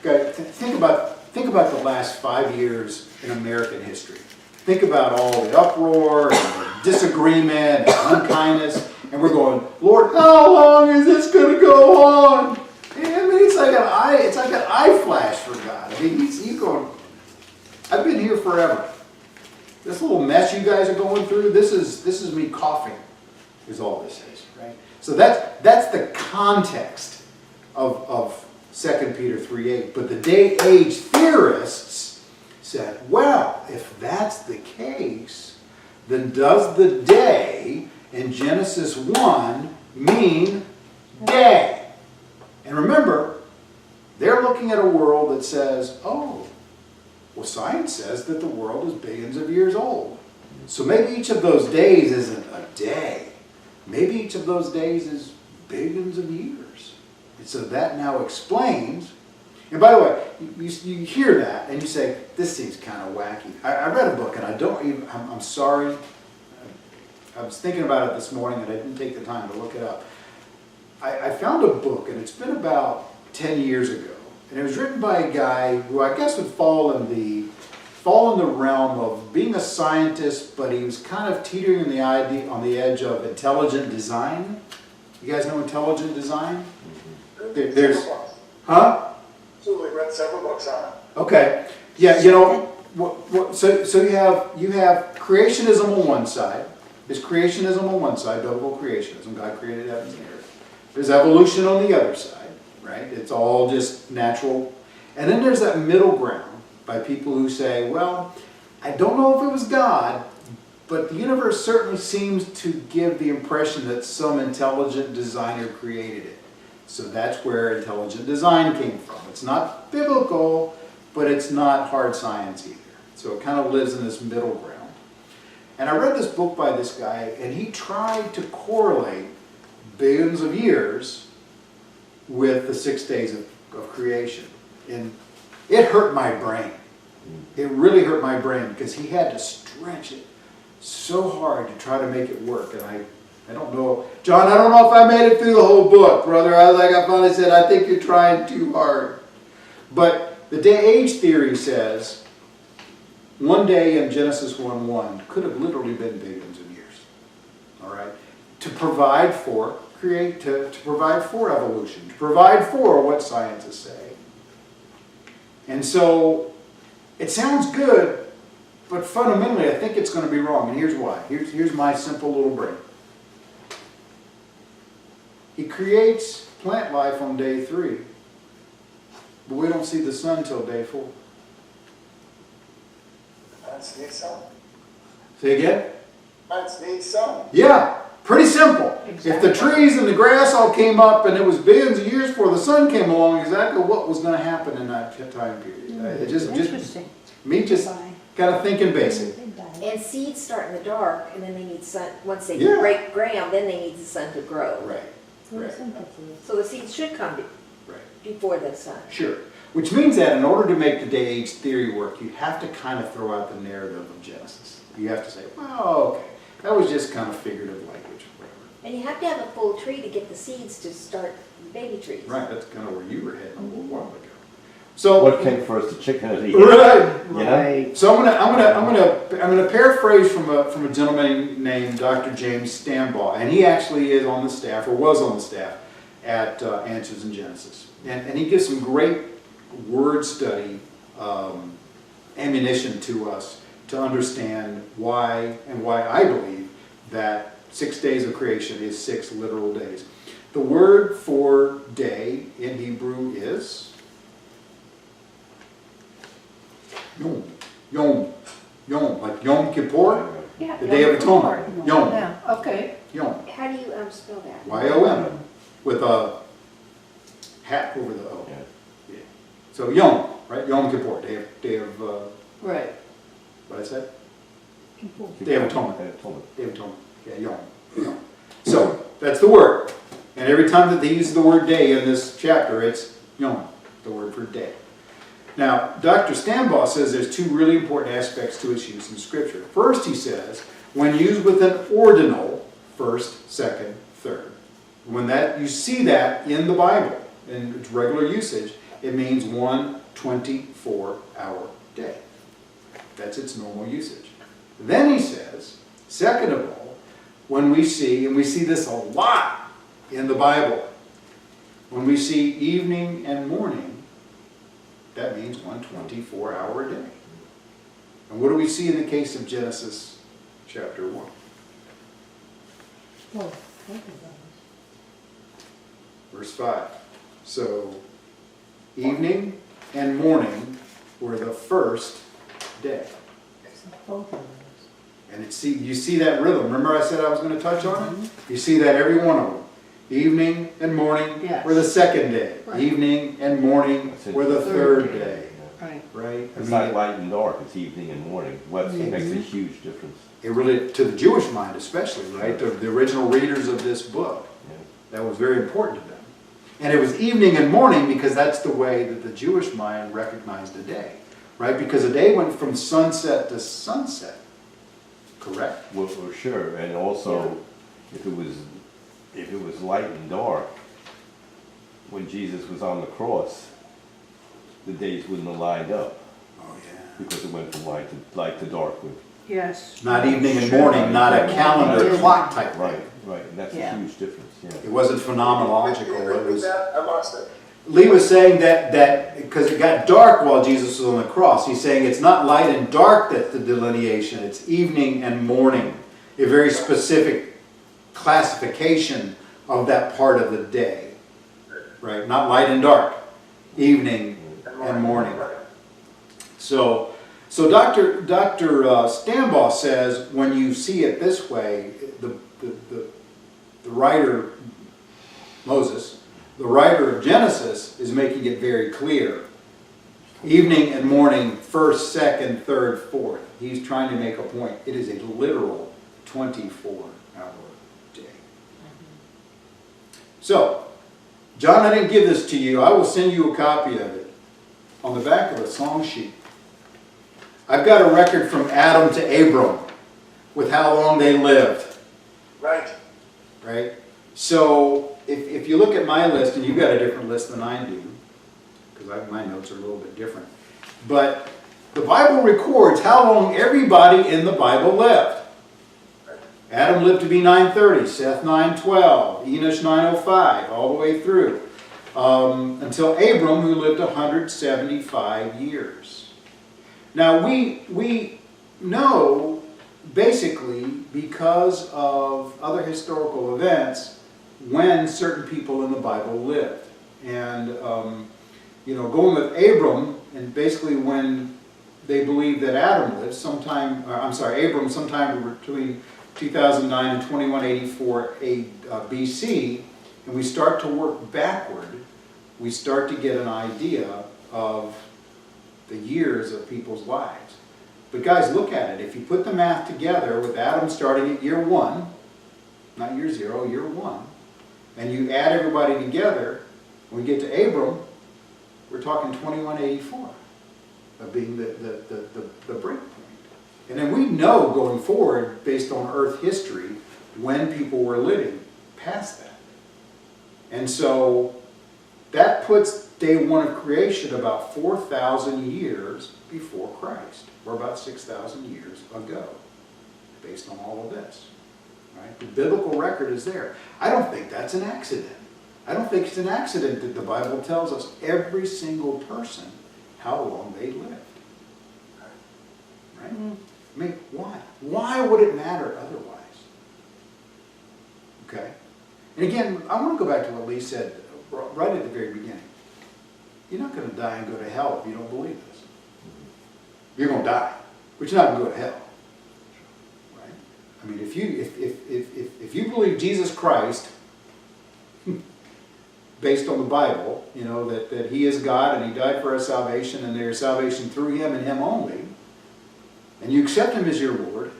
think about the last 5 years in American history. Think about all the uproar and the disagreement and unkindness, and we're going, Lord, how long is this going to go on? And I mean, it's like an eye flash for God. I mean, he's going, I've been here forever. This little mess you guys are going through, this is me coughing, is all this is, right? So that's the context of 2 Peter 3:8. But the day-age theorists said, well, if that's the case, then does the day in Genesis 1 mean day? And remember, they're looking at a world that says, oh, well, science says that the world is billions of years old. So maybe each of those days isn't a day. Maybe each of those days is billions of years. And so that now explains. And by the way, you hear that and you say, this seems kind of wacky. I read a book and I'm sorry. I was thinking about it this morning and I didn't take the time to look it up. I found a book and it's been about 10 years ago. And it was written by a guy who I guess would fall in the fall in the realm of being a scientist, but he was kind of teetering on the edge of intelligent design. You guys know intelligent design? There's, Several books. huh? Absolutely read several books on it. Okay, yeah, you know, so you have creationism on one side. There's creationism on one side, biblical creationism, God created heavens and earth. There's evolution on the other side, right? It's all just natural. And then there's that middle ground by people who say, well, I don't know if it was God, but the universe certainly seems to give the impression that some intelligent designer created it. So that's where intelligent design came from. It's not biblical, but it's not hard science either. So it kind of lives in this middle ground. And I read this book by this guy, and he tried to correlate billions of years with the 6 days of creation. And it hurt my brain. It really hurt my brain because he had to stretch it so hard to try to make it work. And I don't know, John, I don't know if I made it through the whole book, brother. I finally said, I think you're trying too hard. But the day-age theory says one day in Genesis 1:1 could have literally been billions of years. All right? To provide for to provide for evolution, to provide for what scientists say. And so it sounds good, but fundamentally I think it's going to be wrong. And here's why. Here's my simple little brain. He creates plant life on day 3, but we don't see the sun till day 4. Plants need sun. Say again? Plants need sun. Yeah, pretty simple. If Exactly. the trees and the grass all came up and it was billions of years before the sun came along, exactly what was going to happen in that time period. It just Interesting. me just Bye. kind of thinking basic. They died. And seeds start in the dark, and then they need sun, once they Yeah. break ground, then they need the sun to grow. Right, right, Photosynthesis. So the seeds should come right. before the sun. Sure. Which means that in order to make the day-age theory work, you have to kind of throw out the narrative of Genesis. You have to say, well, okay, that was just kind of figurative language, whatever. And you have to have a full tree to get the seeds to start baby trees. Right, that's kind of where you were heading a little while ago. So, What came first, the chicken or the egg? right. You know? So I'm gonna paraphrase from a gentleman named Dr. James Stambaugh, and he actually is on the staff, or was on the staff, at Answers in Genesis. And he gives some great word study ammunition to us to understand why I believe that 6 days of creation is 6 literal days. The word for day in Hebrew is Yom. Yom. Yom. Like Yom Kippur, Yeah. the Day of Atonement. Yom. Yeah, okay. Yom. How do you spell that? Y-O-M. With a hat over the O. Yeah. Yeah. So Yom, right? Yom Kippur, day of Right. what I said? People. Day of Atonement. Day of Atonement. Day of Atonement. Yeah, Yom. Yom. So that's the word. And every time that they use the word day in this chapter, it's Yom, the word for day. Now, Dr. Stambaugh says there's 2 really important aspects to its use in Scripture. First, he says, when used with an ordinal, first, second, third. When that you see that in the Bible, in its regular usage, it means 1 24-hour day. That's its normal usage. Then he says, second of all, when we see, and we see this a lot in the Bible, when we see evening and morning, that means 1 24-hour day. And what do we see in the case of Genesis chapter 1? Well, both of those. Verse 5. So, evening and morning were the first day. So both of those. And you see that rhythm. Remember I said I was going to touch on it? You see that every one of them. Evening and morning Yes. were the second day. Right. Evening and morning That's it. were the third day. Right. Right? It's not light and dark, it's evening and morning. What makes a huge difference. It really, to the Jewish mind especially, right? The original readers of this book. Yeah. That was very important to them. And it was evening and morning because that's the way that the Jewish mind recognized a day, right? Because a day went from sunset to sunset, correct? Well, for sure, and also, if it was light and dark, when Jesus was on the cross, the days wouldn't have lined up. Oh, yeah. because it went from light to dark. Yes. Not evening and Sure. morning, not a calendar Yeah. clock type thing. Right, right, and that's a Yeah. huge difference, yeah. It wasn't Can you phenomenological, it repeat was. that? I lost it. Lee was saying that because it got dark while Jesus was on the cross, he's saying it's not light and dark that's the delineation, it's evening and morning. A very specific classification of that part of the day, right? Not light and dark, evening and morning. Right. So Dr. Stambaugh says when you see it this way, the writer, Moses, the writer of Genesis is making it very clear. Evening and morning, first, second, third, fourth. He's trying to make a point. It is a literal 24-hour day. So, John, I didn't give this to you. I will send you a copy of it on the back of the song sheet. I've got a record from Adam to Abram with how long they lived. Right. Right? So if you look at my list, and you've got a different list than I do, because my notes are a little bit different, but the Bible records how long everybody in the Bible lived. Adam lived to be 930, Seth 912, Enosh 905, all the way through, until Abram, who lived 175 years. Now we know, basically, because of other historical events, when certain people in the Bible lived. And, going with Abram, and basically when they believe that Adam lived Abram sometime between 2009 and 2184 BC, and we start to work backward, we start to get an idea of the years of people's lives. But guys, look at it. If you put the math together with Adam starting at year 1, not year 0, year 1, and you add everybody together, when we get to Abram, we're talking 2184 of being the break point. And then we know going forward, based on Earth history, when people were living past that. And so that puts day 1 of creation about 4,000 years before Christ, or about 6,000 years ago, based on all of this. Right? The biblical record is there. I don't think that's an accident. I don't think it's an accident that the Bible tells us every single person how long they lived. Right? I mean, why? Why would it matter otherwise? Okay? And again, I want to go back to what Lee said right at the very beginning. You're not going to die and go to hell if you don't believe this. You're going to die, but you're not going to go to hell. Right? I mean, if you believe Jesus Christ, based on the Bible, that He is God and He died for our salvation and there is salvation through Him and Him only, and you accept Him as your Lord,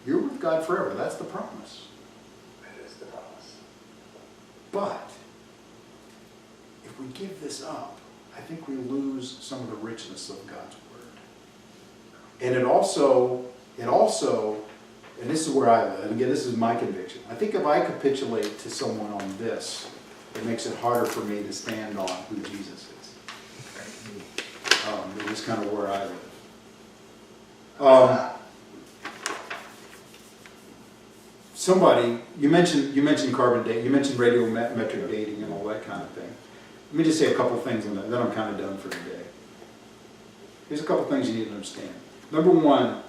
you're with God forever. That's the promise. That is the promise. But if we give this up, I think we lose some of the richness of God's Word. And it also, and this is where I live, and again, this is my conviction. I think if I capitulate to someone on this, it makes it harder for me to stand on who Jesus is. It is kind of where I live. Somebody, you mentioned carbon dating, you mentioned radiometric dating and all that kind of thing. Let me just say a couple things on that, then I'm kind of done for today. Here's a couple things you need to understand. Number one,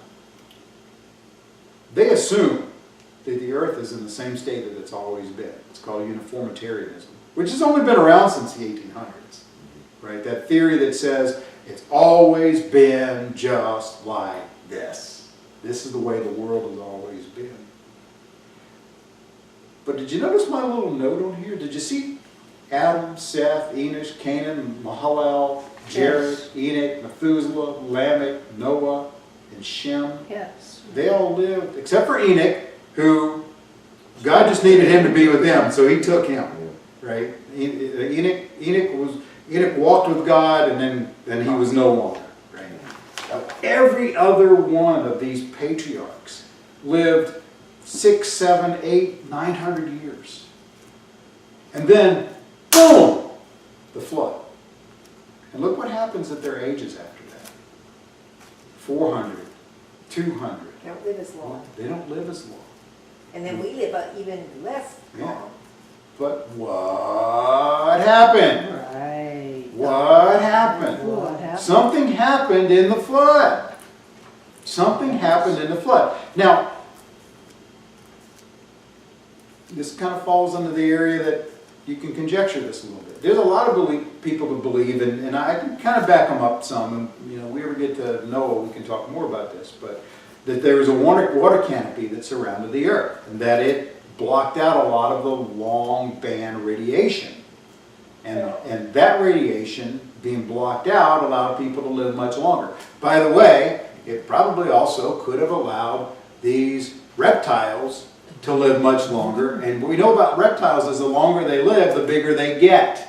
they assume that the earth is in the same state that it's always been. It's called uniformitarianism, which has only been around since the 1800s, right? That theory that says it's always been just like this. This is the way the world has always been. But did you notice my little note on here? Did you see Adam, Seth, Enosh, Canaan, Mahalalel, Jared, Enoch, Methuselah, Lamech, Noah, and Shem? Yes. They all lived, except for Enoch, who God just needed him to be with them, so He took him. Right? Enoch walked with God, and then he was no longer. Right? Every other one of these patriarchs lived 6, 7, 8, 900 years. And then, boom, the flood. And look what happens at their ages after that. 400, 200. They don't live as long. They don't live as long. And then we live even less Yeah. long. But what happened? Right. What happened? What happened? Something happened in the flood. Something happened in the flood. Now, this kind of falls into the area that you can conjecture this a little bit. There's a lot of people who believe, and I can kind of back them up some, and we ever get to Noah, we can talk more about this, but that there was a water canopy that surrounded the earth, and that it blocked out a lot of the long band radiation. And that radiation being blocked out allowed people to live much longer. By the way, it probably also could have allowed these reptiles to live much longer. And what we know about reptiles is the longer they live, the bigger they get.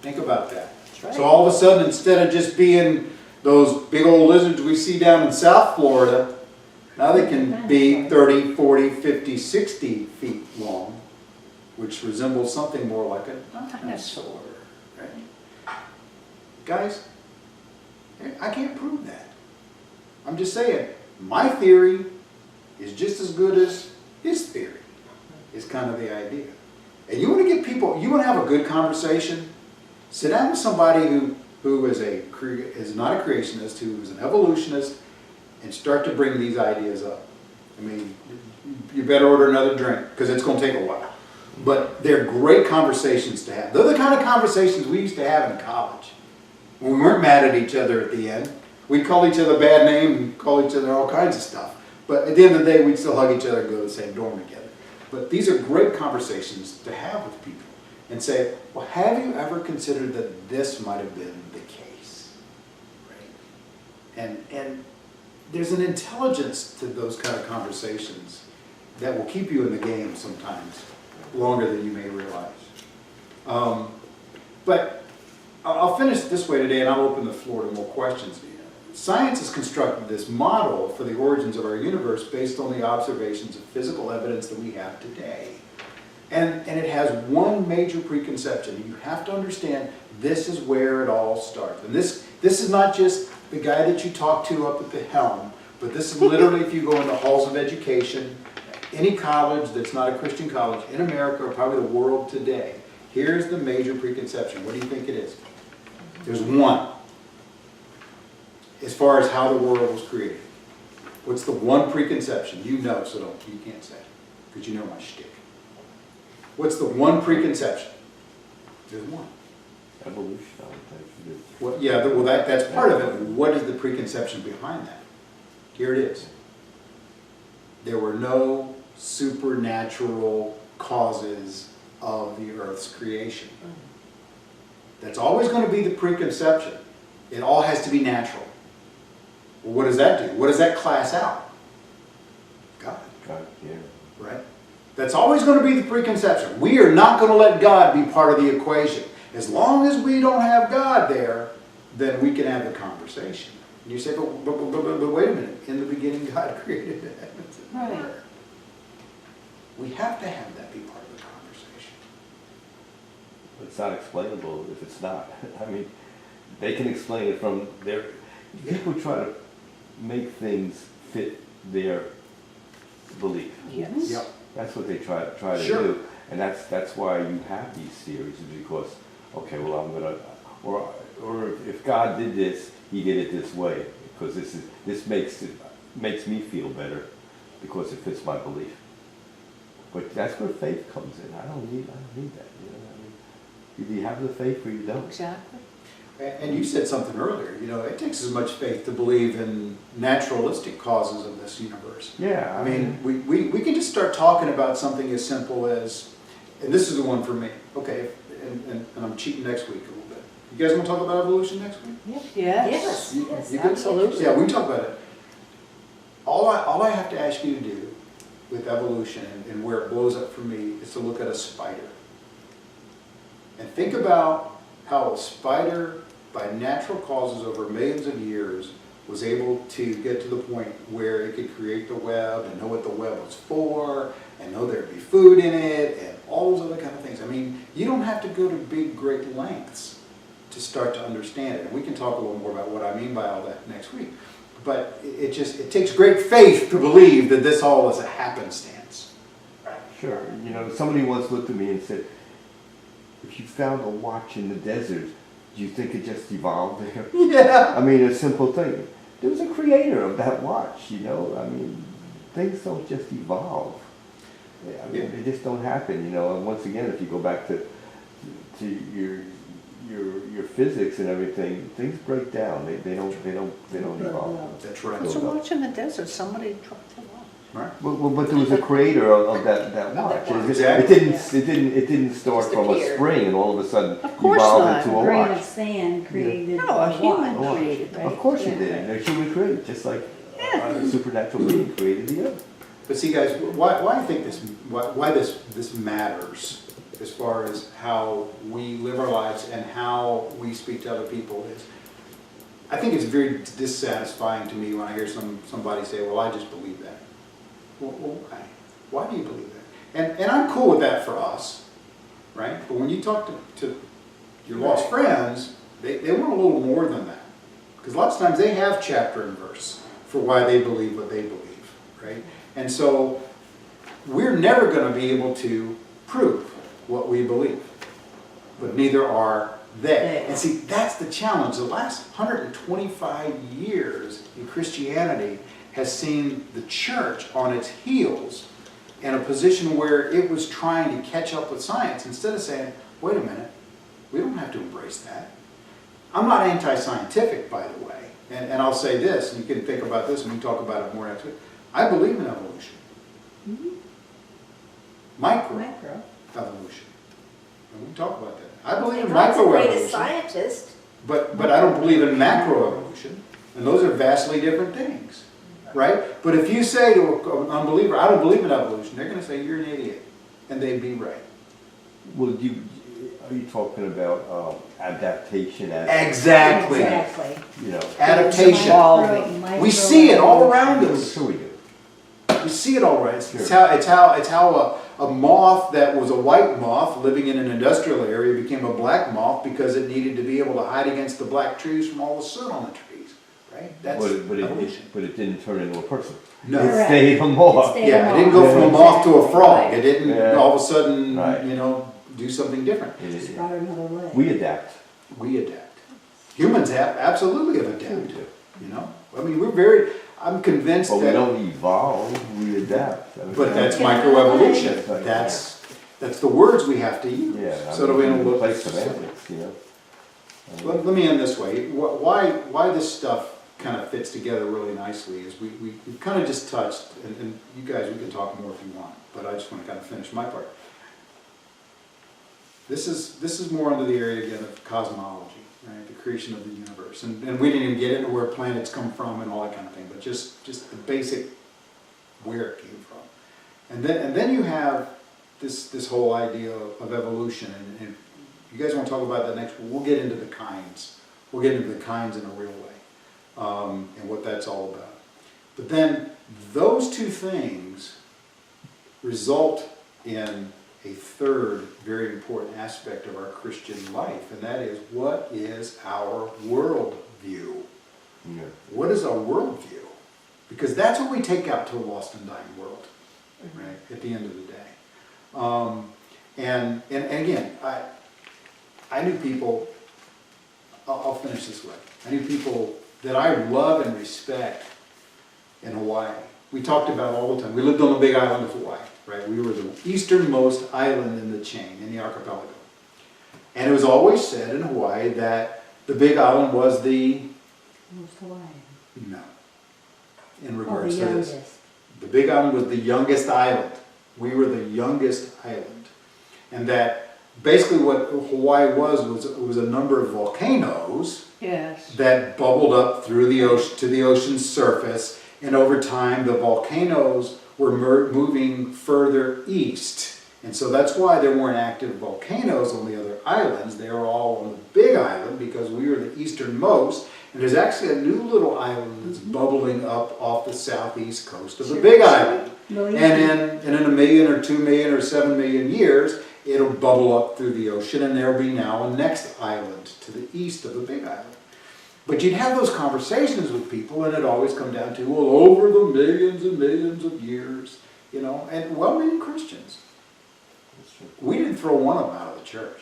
Think about that. right. So all of a sudden, instead of just being those big old lizards we see down in South Florida, now they can be 30, 40, 50, 60 feet long, which resembles something more like a dinosaur. Right? Guys, I can't prove that. I'm just saying, my theory is just as good as his theory, is kind of the idea. And you want to get people, you want to have a good conversation, sit down with somebody who is not a creationist, who is an evolutionist, and start to bring these ideas up. I mean, you better order another drink, because it's going to take a while. But they're great conversations to have. They're the kind of conversations we used to have in college, when we weren't mad at each other at the end. We'd call each other a bad name and call each other all kinds of stuff. But at the end of the day, we'd still hug each other and go to the same dorm together. But these are great conversations to have with people and say, well, have you ever considered that this might have been the case? Right? And there's an intelligence to those kind of conversations that will keep you in the game sometimes longer than you may realize. But I'll finish this way today, and I'll open the floor to more questions. Science has constructed this model for the origins of our universe based on the observations of physical evidence that we have today. And it has one major preconception. You have to understand this is where it all starts. And this is not just the guy that you talk to up at the helm, but this is literally if you go into halls of education, any college that's not a Christian college in America or probably the world today, here's the major preconception. What do you think it is? There's one. As far as how the world was created. What's the one preconception? You know, so you can't say, because you know my shtick. What's the one preconception? There's one. Evolution, I would think. Well, yeah, well, that's part of it. What is the preconception behind that? Here it is. There were no supernatural causes of the earth's creation. That's always going to be the preconception. It all has to be natural. Well, what does that do? What does that class out? God. God, yeah. Right? That's always going to be the preconception. We are not going to let God be part of the equation. As long as we don't have God there, then we can have the conversation. And you say, but wait a minute. In the beginning, God created the heavens and the Right. earth. We have to have that be part of the conversation. It's not explainable if it's not. I mean, they can explain it from their... People try to make things fit their belief. Yes. Yep. That's what they try to Sure. do. And that's why you have these theories, is because, okay, well, I'm gonna... Or if God did this, he did it this way. Because this makes me feel better because it fits my belief. But that's where faith comes in. I don't need that. You know, I mean, either you have the faith or you don't. Exactly. And you said something earlier, it takes as much faith to believe in naturalistic causes of this universe. Yeah, I mean, we can just start talking about something as simple as, and this is the one for me, okay, and I'm cheating next week a little bit. You guys want to talk about evolution next week? Yes. Yes, You yes, good? absolutely. Yeah, we can talk about it. All I have to ask you to do with evolution and where it blows up for me is to look at a spider. And think about how a spider, by natural causes over millions of years, was able to get to the point where it could create the web and know what the web was for and know there'd be food in it and all those other kind of things. I mean, you don't have to go to big, great lengths to start to understand it. And we can talk a little more about what I mean by all that next week. But it takes great faith to believe that this all is a happenstance. Sure. You know, somebody once looked at me and said, if you found a watch in the desert, do you think it just evolved there? Yeah. I mean, a simple thing. There was a creator of that watch, you know? I mean, things don't just evolve. I mean, they just don't happen, you know? And once again, if you go back to your physics and everything, things break down. They don't evolve. That's right. It's a watch in the desert, somebody dropped the watch. Right. Well, but there was a creator of that watch. watch. Exactly. It didn't start Just from a appeared. spring and all of a sudden Of course evolved not. into a Grain of watch. sand created No, a human watch. created it. Of course Yeah. it did. A human created, just like a supernatural being created the earth. But see, guys, why I think why this matters as far as how we live our lives and how we speak to other people is, I think it's very dissatisfying to me when I hear somebody say, "Well, I just believe that." Well, why? Why do you believe that? And I'm cool with that for us, right? But when you talk to your lost friends, they want a little more than that, because lots of times they have chapter and verse for why they believe what they believe, right? And so we're never going to be able to prove what we believe, but neither are they. And see, that's the challenge. The last 125 years in Christianity has seen the church on its heels in a position where it was trying to catch up with science instead of saying, wait a minute, we don't have to embrace that. I'm not anti-scientific, by the way, and I'll say this, and you can think about this when we talk about it more next week. I believe in evolution. Micro Micro. evolution. And we can talk about that. I believe in God's the greatest microevolution, scientist. but I don't believe in macroevolution. And those are vastly different things, right? But if you say to an unbeliever, I don't believe in evolution, they're going to say you're an idiot, and they'd be right. Well, are you talking about adaptation as Exactly. Exactly. you know? Adaptation. Micro- We see it all around us. Sure we do. You see it all right. It's Sure. how a moth that was a white moth living in an industrial area became a black moth because it needed to be able to hide against the black trees from all the soot on the trees, right? That's evolution. But it didn't turn into a person. No. It Correct. stayed a moth. It stayed- Yeah, it didn't go from a moth to a frog. It didn't Yeah. all of a sudden, Right. do something different. Just got another leg. We adapt. We adapt. Humans have absolutely have Sure we adapted. do. I mean, I'm convinced But we that. don't evolve, we adapt. I mean, But that's Yeah. microevolution. Right. That's the words we have to use. Yeah, So that we don't look. play semantics, you know? Let me end this way. Why this stuff kind of fits together really nicely is we kind of just touched, and you guys, we can talk more if you want, but I just want to kind of finish my part. This is more under the area again of cosmology, right? The creation of the universe. And we didn't even get into where planets come from and all that kind of thing, but just the basic where it came from. And then you have this whole idea of evolution, and you guys want to talk about that next, we'll get into the kinds. We'll get into the kinds in a real way, and what that's all about. But then those two things result in a third very important aspect of our Christian life, and that is, what is our worldview? Yeah. What is our worldview? Because that's what we take out to a lost and dying world, right, at the end of the day. And again, I knew people, I'll finish this way. I knew people that I love and respect in Hawaii. We talked about all the time. We lived on the big island of Hawaii, right? We were the easternmost island in the chain, in the archipelago. And it was always said in Hawaii that the big island was the, Most Hawaiian. no, in Oh, the regards to this. youngest. The big island was the youngest island. We were the youngest island. And that basically what Hawaii was a number of volcanoes Yes. that bubbled up through the ocean to the ocean's surface, and over time the volcanoes were moving further east, and so that's why there weren't active volcanoes on the other islands. They were all on the big island because we were the easternmost, and there's actually a new little island that's bubbling up off the southeast coast of the big island. Malaysia. And in a million or 2 million or 7 million years, it'll bubble up through the ocean, and there'll be now a next island to the east of the big island. But you'd have those conversations with people, and it'd always come down to, well, over the millions and millions of years, you know, and well-meaning Christians. We didn't throw one of them out of the church.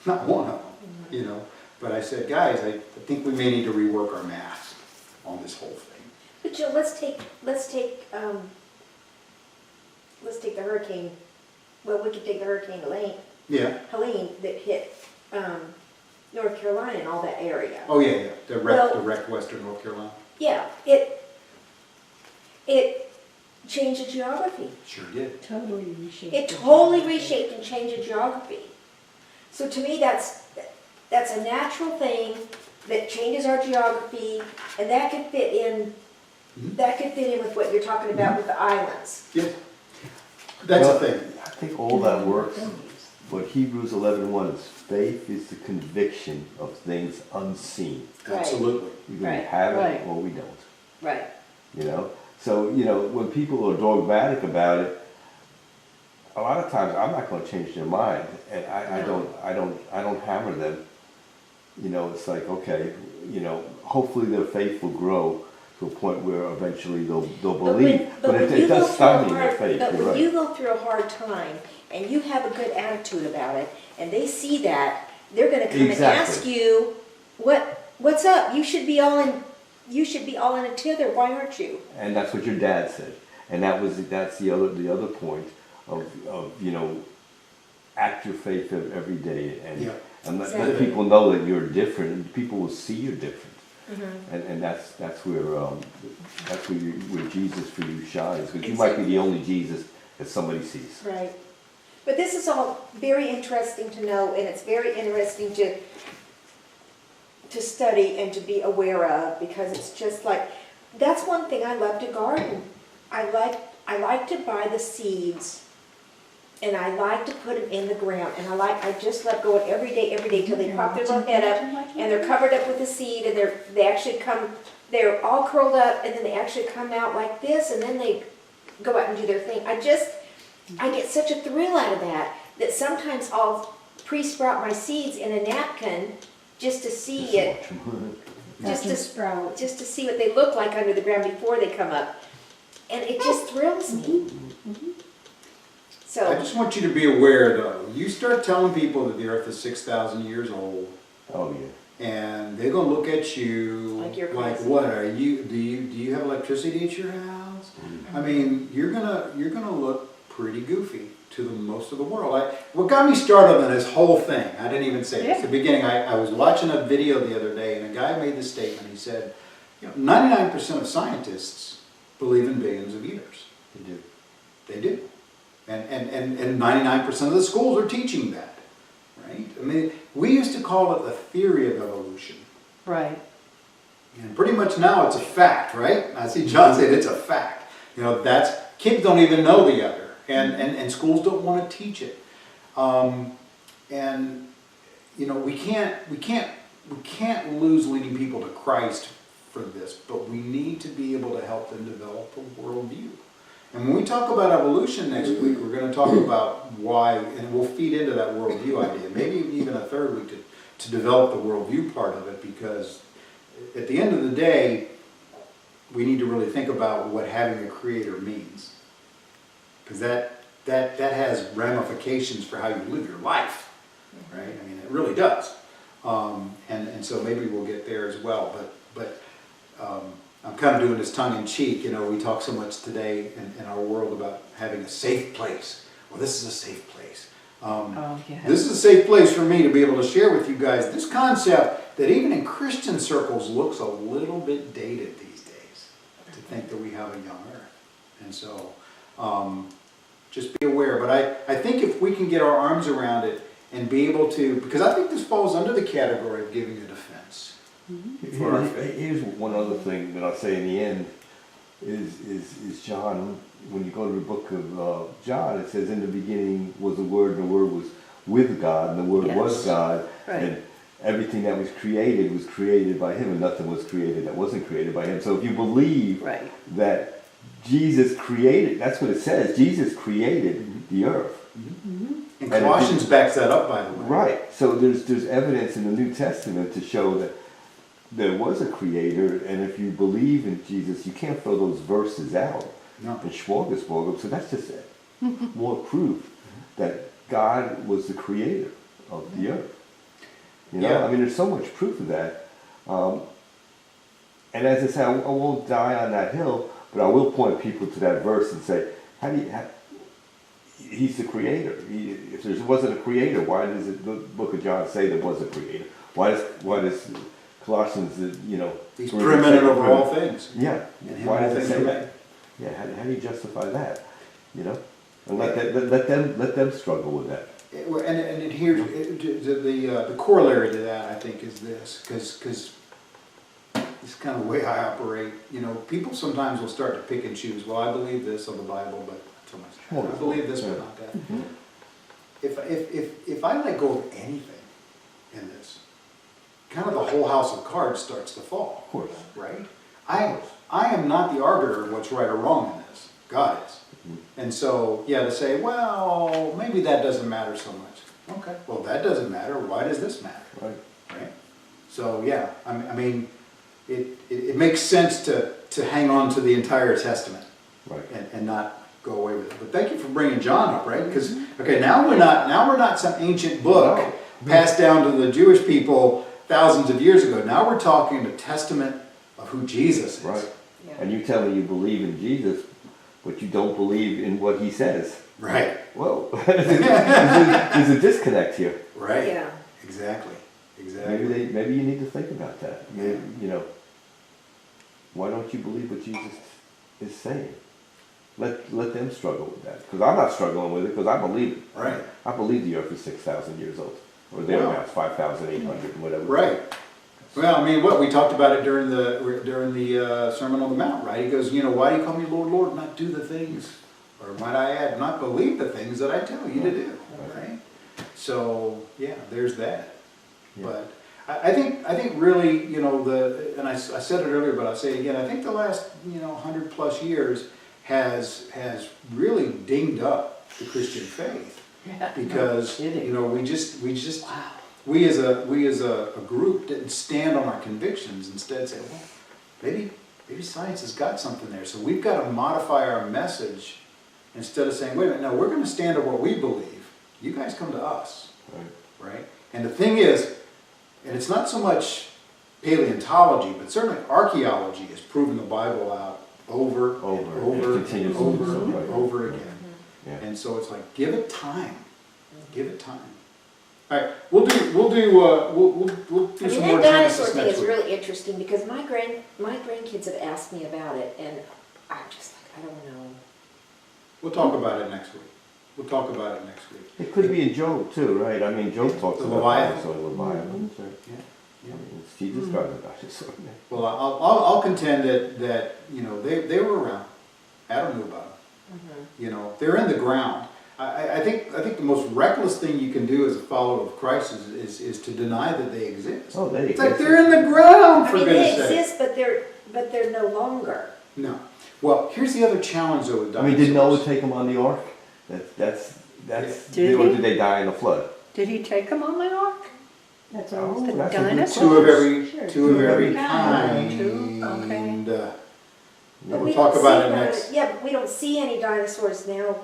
Not one of them, you know. But I said, guys, I think we may need to rework our math on this whole thing. But Joe, let's take the hurricane, well, we could take the Hurricane Yeah. Helene that hit, North Carolina and all that area. Oh, yeah, yeah. The Well- wrecked Western North Carolina. Yeah, it changed the geography. Sure did. Totally reshaped. It totally reshaped and changed the geography. So to me, that's a natural thing that changes our geography, and that could fit in. Mhm. That could fit in with what you're talking about with the islands. Yeah. That's Well, the thing. I think all that works. What Hebrews 11:1 is, faith is the conviction of things unseen. Right. Absolutely. Either we Right. have it Right. or we don't. Right. You know, so you know when people are dogmatic about it, a lot of times I'm not going to change their mind, and I don't hammer them. You know, it's like, okay, you know, hopefully their faith will grow to a point where eventually they'll believe. But it does stymie their faith. But You're when right. you go through a hard time and you have a good attitude about it, and they see that, they're going to come and Exactly. ask you, what's up? You should be all in a tither. Why aren't you? And that's what your dad said, and that's the other point of you know, act your faith every day, and Yeah. and let Exactly. people know that you're different, and people will see you're different, Mm-hmm. and that's where where Jesus for you shines, because you might be the only Jesus that somebody sees. Right. But this is all very interesting to know, and it's very interesting to study and to be aware of, because it's just like, that's one thing I love to garden. I like to buy the seeds, and I like to put them in the ground, and I just let go of every day till they pop their little head up, and they're covered up with the seed, and they're all curled up, and then they actually come out like this, and then they go out and do their thing. I get such a thrill out of that sometimes I'll pre-sprout my seeds in a napkin just to see it, Just to sprout. just to see what they look like under the ground before they come up. And it just thrills me. I So, just want you to be aware, though. You start telling people that the Earth is 6,000 years old, Oh yeah. and they're gonna look at you Like you're like, crazy. what are you? Do you have electricity at your house? I mean, you're gonna look pretty goofy to most of the world. What got me started on this whole thing, I didn't even say this. At the beginning, I was watching a video the other day, and a guy made the statement. He said, 99% of scientists believe in billions of years. They do. They do. And 99% of the schools are teaching that, right? I mean, we used to call it the theory of evolution. Right. And pretty much now it's a fact, right? I see John said it's a fact. You know, kids don't even know the other, and schools don't want to teach it. And you know, we can't lose leading people to Christ for this, but we need to be able to help them develop a worldview. And when we talk about evolution next week, we're going to talk about why, and we'll feed into that worldview idea. Maybe even a third week to develop the worldview part of it, because at the end of the day, we need to really think about what having a creator means. Because that has ramifications for how you live your life, right? I mean, it really does. And so maybe we'll get there as well. But I'm kind of doing this tongue in cheek. You know, we talk so much today in our world about having a safe place. Well, this is a safe place. This is a safe place for me to be able to share with you guys this concept that even in Christian circles looks a little bit dated these days, to think that we have a young earth. And so just be aware. But I think if we can get our arms around it and be able to, because I think this falls under the category of giving a defense. For our faith. Here's one other thing that I'll say in the end is John, when you go to the book of John, it says in the beginning was the Word, and the Word was with God, and the Word was Yes. God, Right. and everything that was created by Him, and nothing was created that wasn't created by Him. So if you believe Right. that Jesus created, that's what it says, Jesus created the earth. And And if Colossians you- backs that up, by the way. Right, so there's evidence in the New Testament to show that there was a creator, and if you believe in Jesus, you can't throw those verses out No. and smorgasbord them. So that's just more proof that God was the creator of the earth. You know, Yeah. I mean, there's so much proof of that. And as I said, I won't die on that hill, but I will point people to that verse and say, he's the creator. If there wasn't a creator, why does the book of John say there was a creator? Why does Colossians, He's we're preeminent the over second all things. Yeah, In him why all does it things say are that? Yeah, how do you justify that? You know, and let them struggle with that. And here, the corollary to that, I think, is this, because this is kind of the way I operate. You know, people sometimes will start to pick and choose. Well, I believe this of the Bible, but not so much. I believe this, but not that. If I let go of anything in this, kind of the whole house of cards starts to fall. Of course. Right? I am not the arbiter of what's right or wrong in this. God is. And so, yeah, to say, well, maybe that doesn't matter so much. Okay, well, that doesn't matter. Why does this matter? Right. Right? So, yeah, I mean, it makes sense to hang on to the entire Testament Right. and not go away with it. But thank you for bringing John up, right? Because, okay, now we're not some ancient book No. passed down to the Jewish people thousands of years ago. Now we're talking the testament of who Jesus is. Right. Yeah. And you tell me you believe in Jesus, but you don't believe in what he says. Right, Well, there's a disconnect here. right. Yeah. Exactly, exactly. Maybe you need to think about that. Maybe, why don't you believe what Jesus is saying? Let them struggle with that, because I'm not struggling with it, because I believe it. Right, I believe the earth is 6,000 years old, or Wow. thereabouts, 5,800, whatever. right. Well, I mean, we talked about it during the Sermon on the Mount, right? He goes, why do you call me Lord, Lord, not do the things, or might I add, not believe the things that I tell you to do, right? So, yeah, there's that. Yeah. But I think really, and I said it earlier, but I'll say it again, I think the last, 100+ years has really dinged up the Christian faith. Because, we as a group didn't stand on our convictions, instead said, well, maybe science has got something there. So we've got to modify our message instead of saying, wait a minute, no, we're going to stand on what we believe. You guys come to us, Right. right? And the thing is, and it's not so much paleontology, but certainly archaeology has proven the Bible out over and Over, over and continues and to do over so, and right. over again. Yeah. And so it's like, give it time. Give it time. All right, we'll do some more That dinosaur Genesis thing next is week. really interesting because my grandkids have asked me about it, and I'm just like, I don't know. We'll talk about it next week. It could be in Job too, right? I mean, Job talks The about Leviathan. dinosaur, Leviathan. Right? Yeah, yeah. I mean, he describes a dinosaur. Well, I'll contend that they were around. Adam knew about them. They're in the ground. I think the most reckless thing you can do as a follower of Christ is to deny that they exist. Oh, they It's like exist. they're in the ground, I for mean, goodness they sake. exist, but they're no longer. No. Well, here's the other challenge though with I dinosaurs. mean, did Noah take them on the ark? That's. Did or he? did they die in the flood? Did he take them on the ark? That's Oh, all. The that's a good dinosaurs? Two of every Sure. kind. Two, okay. But We'll we talk don't about see it none- next. Yeah, but we don't see any dinosaurs now.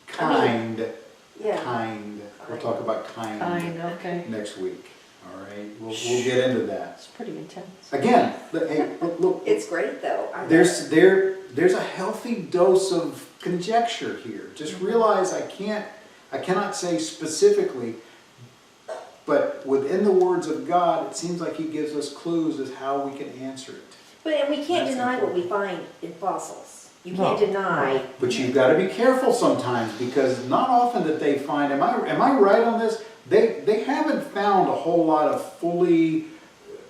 Kind. Yeah. Kind. We'll talk about kind Okay. next week. All right. We'll get into that. It's pretty intense. Again, hey, look. It's great though. I love There's it. there's a healthy dose of conjecture here. Just realize I cannot say specifically, but within the words of God, it seems like He gives us clues as how we can answer it. And we can't That's deny what we important. find in fossils. You No. can't deny. But you've got to be careful sometimes, because not often that they find. Am I right on this? They haven't found a whole lot of fully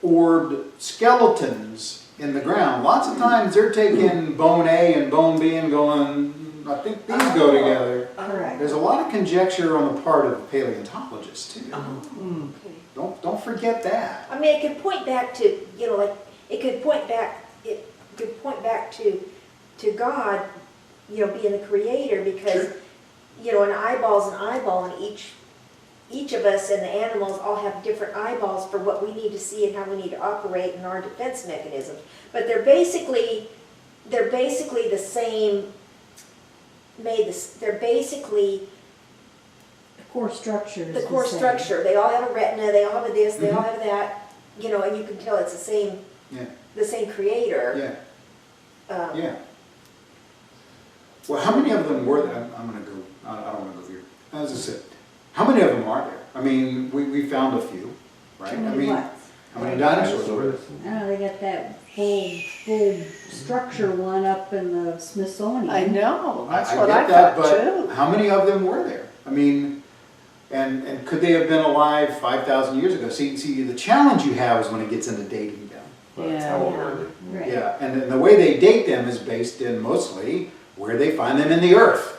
orbed skeletons in the ground. Lots of times they're taking bone A and bone B and going, I think these go together. Correct. There's a lot of conjecture on the part of paleontologists too. Okay. Don't forget that. I mean, it could point back to, it could point back to God, being the creator, because Sure. you know, an eyeball's an eyeball, and each of us and the animals all have different eyeballs for what we need to see and how we need to operate in our defense mechanisms. But they're basically the same, they're basically The core structure is the core same. structure. They all have a retina, they all have a this, they all have that, you know, and you can tell it's Yeah, the same creator. yeah, yeah. Well, how many of them were there? I'm gonna go, I don't wanna go here. As I said, how many of them are there? I mean, we found a few, right? How I many mean, what? how many dinosaurs were there? I know, they got that full structure one up in the Smithsonian. I know, that's I what I get that, thought but too. how many of them were there? I mean, and could they have been alive 5,000 years ago? See, the challenge you have is when it gets into dating them. Right, Yeah. how old are they? Right. Yeah, and the way they date them is based in mostly where they find them in the earth.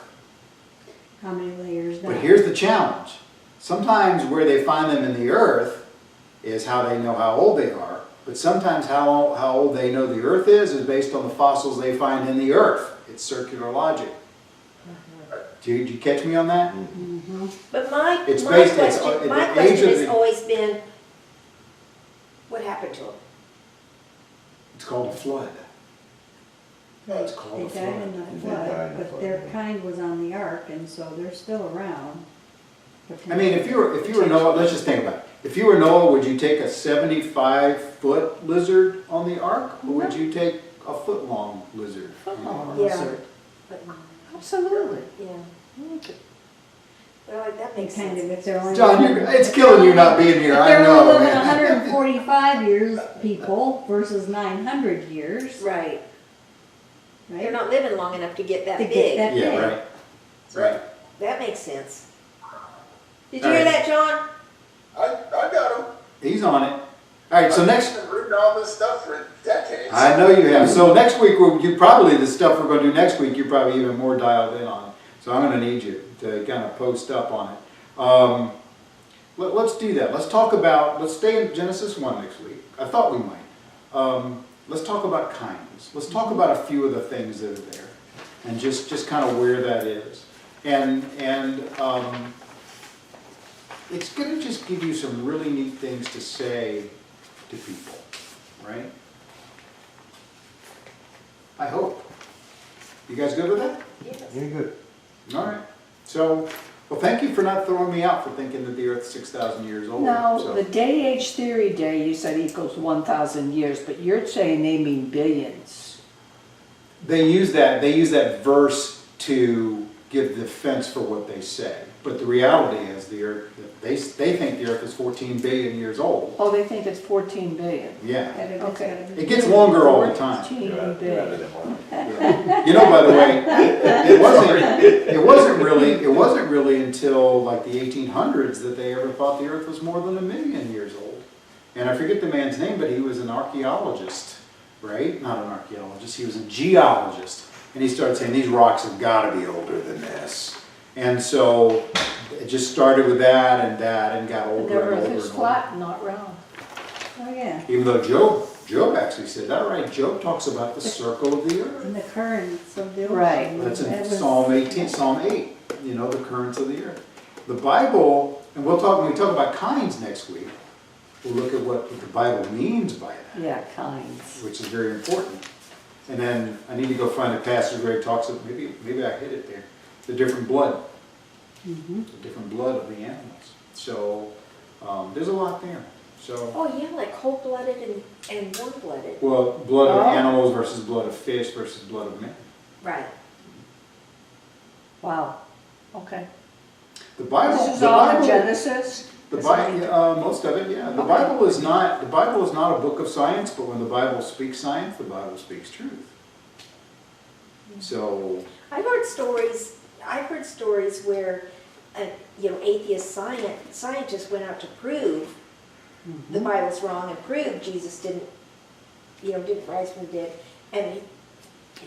How many layers down? But here's the challenge. Sometimes where they find them in the earth is how they know how old they are. But sometimes how old they know the earth is based on the fossils they find in the earth. It's circular logic. Did you catch me on that? But my It's based- it's- question, the my age question of has the- always been, what happened to them? It's called a flood. It's called They a died flood. in the They flood, died in the but flood, their yeah. kind was on the ark, and so they're still around. I mean, if you were Noah, let's just think about it. If you were Noah, would you take a 75-foot lizard on the ark, or would you take a foot-long lizard? on the ark? Foot-long Yeah. lizard. But, Absolutely. yeah. Well, that They makes kind sense. of, if they're only. John, it's killing you not being here. If I they're know, only living man. 145 years, people, versus 900 years, Right. They're right? not living long enough to get that To get big. that Yeah, big. right. Right. That makes sense. Did you All hear right. that, John? I got him. He's on it. All right, so next, I've been reading all this stuff for decades. I know you have. So next week, you probably, the stuff we're gonna do next week, you're probably even more dialed in on. So I'm gonna need you to kind of post up on it. Let's do that. Let's stay in Genesis 1 next week. I thought we might. Let's talk about kindness. Let's talk about a few of the things that are there and just kind of where that is. And it's gonna just give you some really neat things to say to people, right? I hope. You guys good with that? Yes. Yeah, good. All right. So, well, thank you for not throwing me out for thinking that the Earth's 6,000 years old. Now, So- the day age theory day, you said equals 1,000 years, but you're saying they mean billions. They use that verse to give defense for what they say. But the reality is the Earth, they think the Earth is 14 billion years old. Oh, they think it's 14 billion. Yeah. Gotta- it's Okay. gotta be- It gets longer all the time. 14 You're out of billion. them, aren't you? Yeah. You know, by the way, it wasn't really until like the 1800s that they ever thought the Earth was more than 1 million years old. And I forget the man's name, but he was an archaeologist, right? Not an archaeologist, he was a geologist. And he started saying, these rocks have got to be older than this. And so it just started with that and got The older and older earth and is older. flat, not round. Oh, yeah. Even though Job actually said that, right? Job talks about the circle of the earth. And the currents of the ocean. Right. That's in That was- Psalm 18, Psalm 8, you know, the currents of the earth. The Bible, and when we talk about kinds next week, we'll look at what the Bible means by that, Yeah, kinds. which is very important. And then I need to go find a passage where he talks of, maybe I hit it there, the different blood, Mhm. the different blood of the animals. So, there's a lot there. So, Oh, yeah, like cold-blooded and warm-blooded. well, blood of Oh. animals versus blood of fish versus blood of man. Right. Wow. Okay. The Bible, This is the all in Bible, Genesis? the This Bible, is- most of it, yeah. The Okay. Bible is not a book of science, but when the Bible speaks science, the Bible speaks truth. So, I've heard stories where, atheist scientists went out to prove the Bible's wrong and prove Jesus didn't rise from the dead. And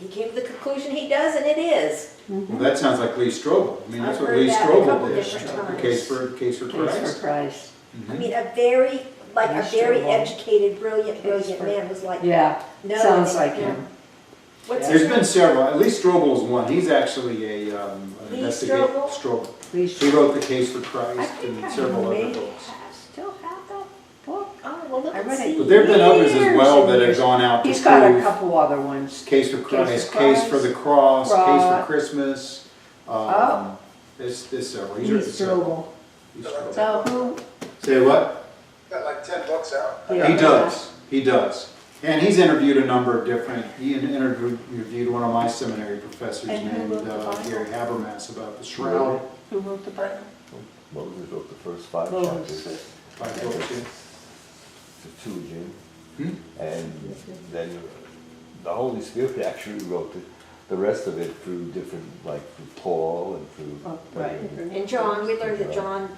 he came to the conclusion he does, and it is. well, that sounds like Lee Strobel. I mean, that's I've what heard Lee that a Strobel couple did. different The times. case for Case for Christ. Christ. I Mhm. mean, a very Yes, educated, Case brilliant for- man was like, Yeah, no. sounds and- like yeah. him. What's There's his been name? several, at least Strobel is one, he's actually an Lee investigator. Strobel? Strobel. Please. He wrote The Case for I Christ think and I several other may books. still have that book. Oh, well, look I and read it. see. But there've been others as Years well and that have years. gone out to He's got a prove couple other ones. Case for Case Christ, for Case for Christ. the Cross, Case for Right. Christmas. Oh. There's several. He's Lee written several. Strobel. He's written- So who, Say what? Got like 10 books out. Yeah. He does. And he's interviewed a number of different, he interviewed one of my seminary professors And who named wrote the Bible? Gary Habermas about the shroud. who wrote the Bible? Moses wrote the first 5 Moses. chapters. 5 books, yeah. The two Jim. Hmm? And then the Holy Spirit actually wrote the rest of it through different, like through Paul and through. Oh, right. And John, we learned that John,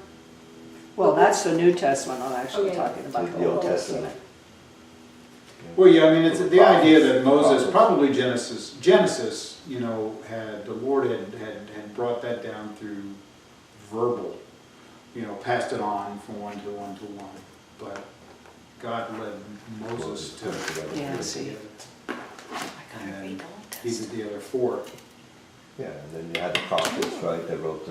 Well, that's the New Testament, I'm actually Okay. talking about The the Old Old Testament. Testament. Well, yeah, I mean, it's the idea that Moses, probably Genesis, you know, the Lord had brought that down through verbal, you know, passed it on from one to one to one. But God led Moses to. Yeah, put it see. together. I gotta read the Old He Testament. did the other 4. Yeah, and then you had the prophets, right, that wrote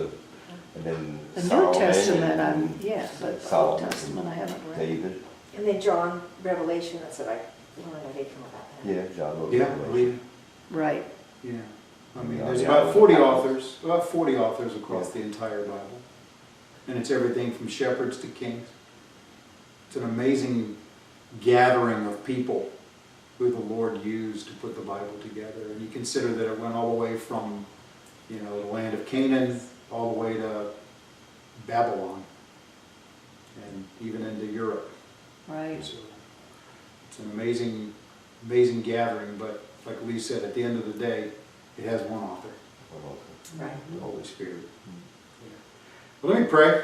and then The New Solomon Testament, and yeah, but the Old Solomon Testament I haven't read. David. and then John, Revelation, that's what I learned, I didn't know about that. Yeah, John wrote Yeah, Revelation. believe Right, Yeah, I mean, Yeah, there's yeah. about 40 authors, across the entire Bible. And it's everything from shepherds to kings. It's an amazing gathering of people who the Lord used to put the Bible together. And you consider that it went all the way from, you know, the land of Canaan, all the way to Babylon, and even into Europe. right. So it's an amazing gathering, but like Lee said, at the end of the day, it has one author, Right. the Holy Spirit. Yeah. Well, let me pray.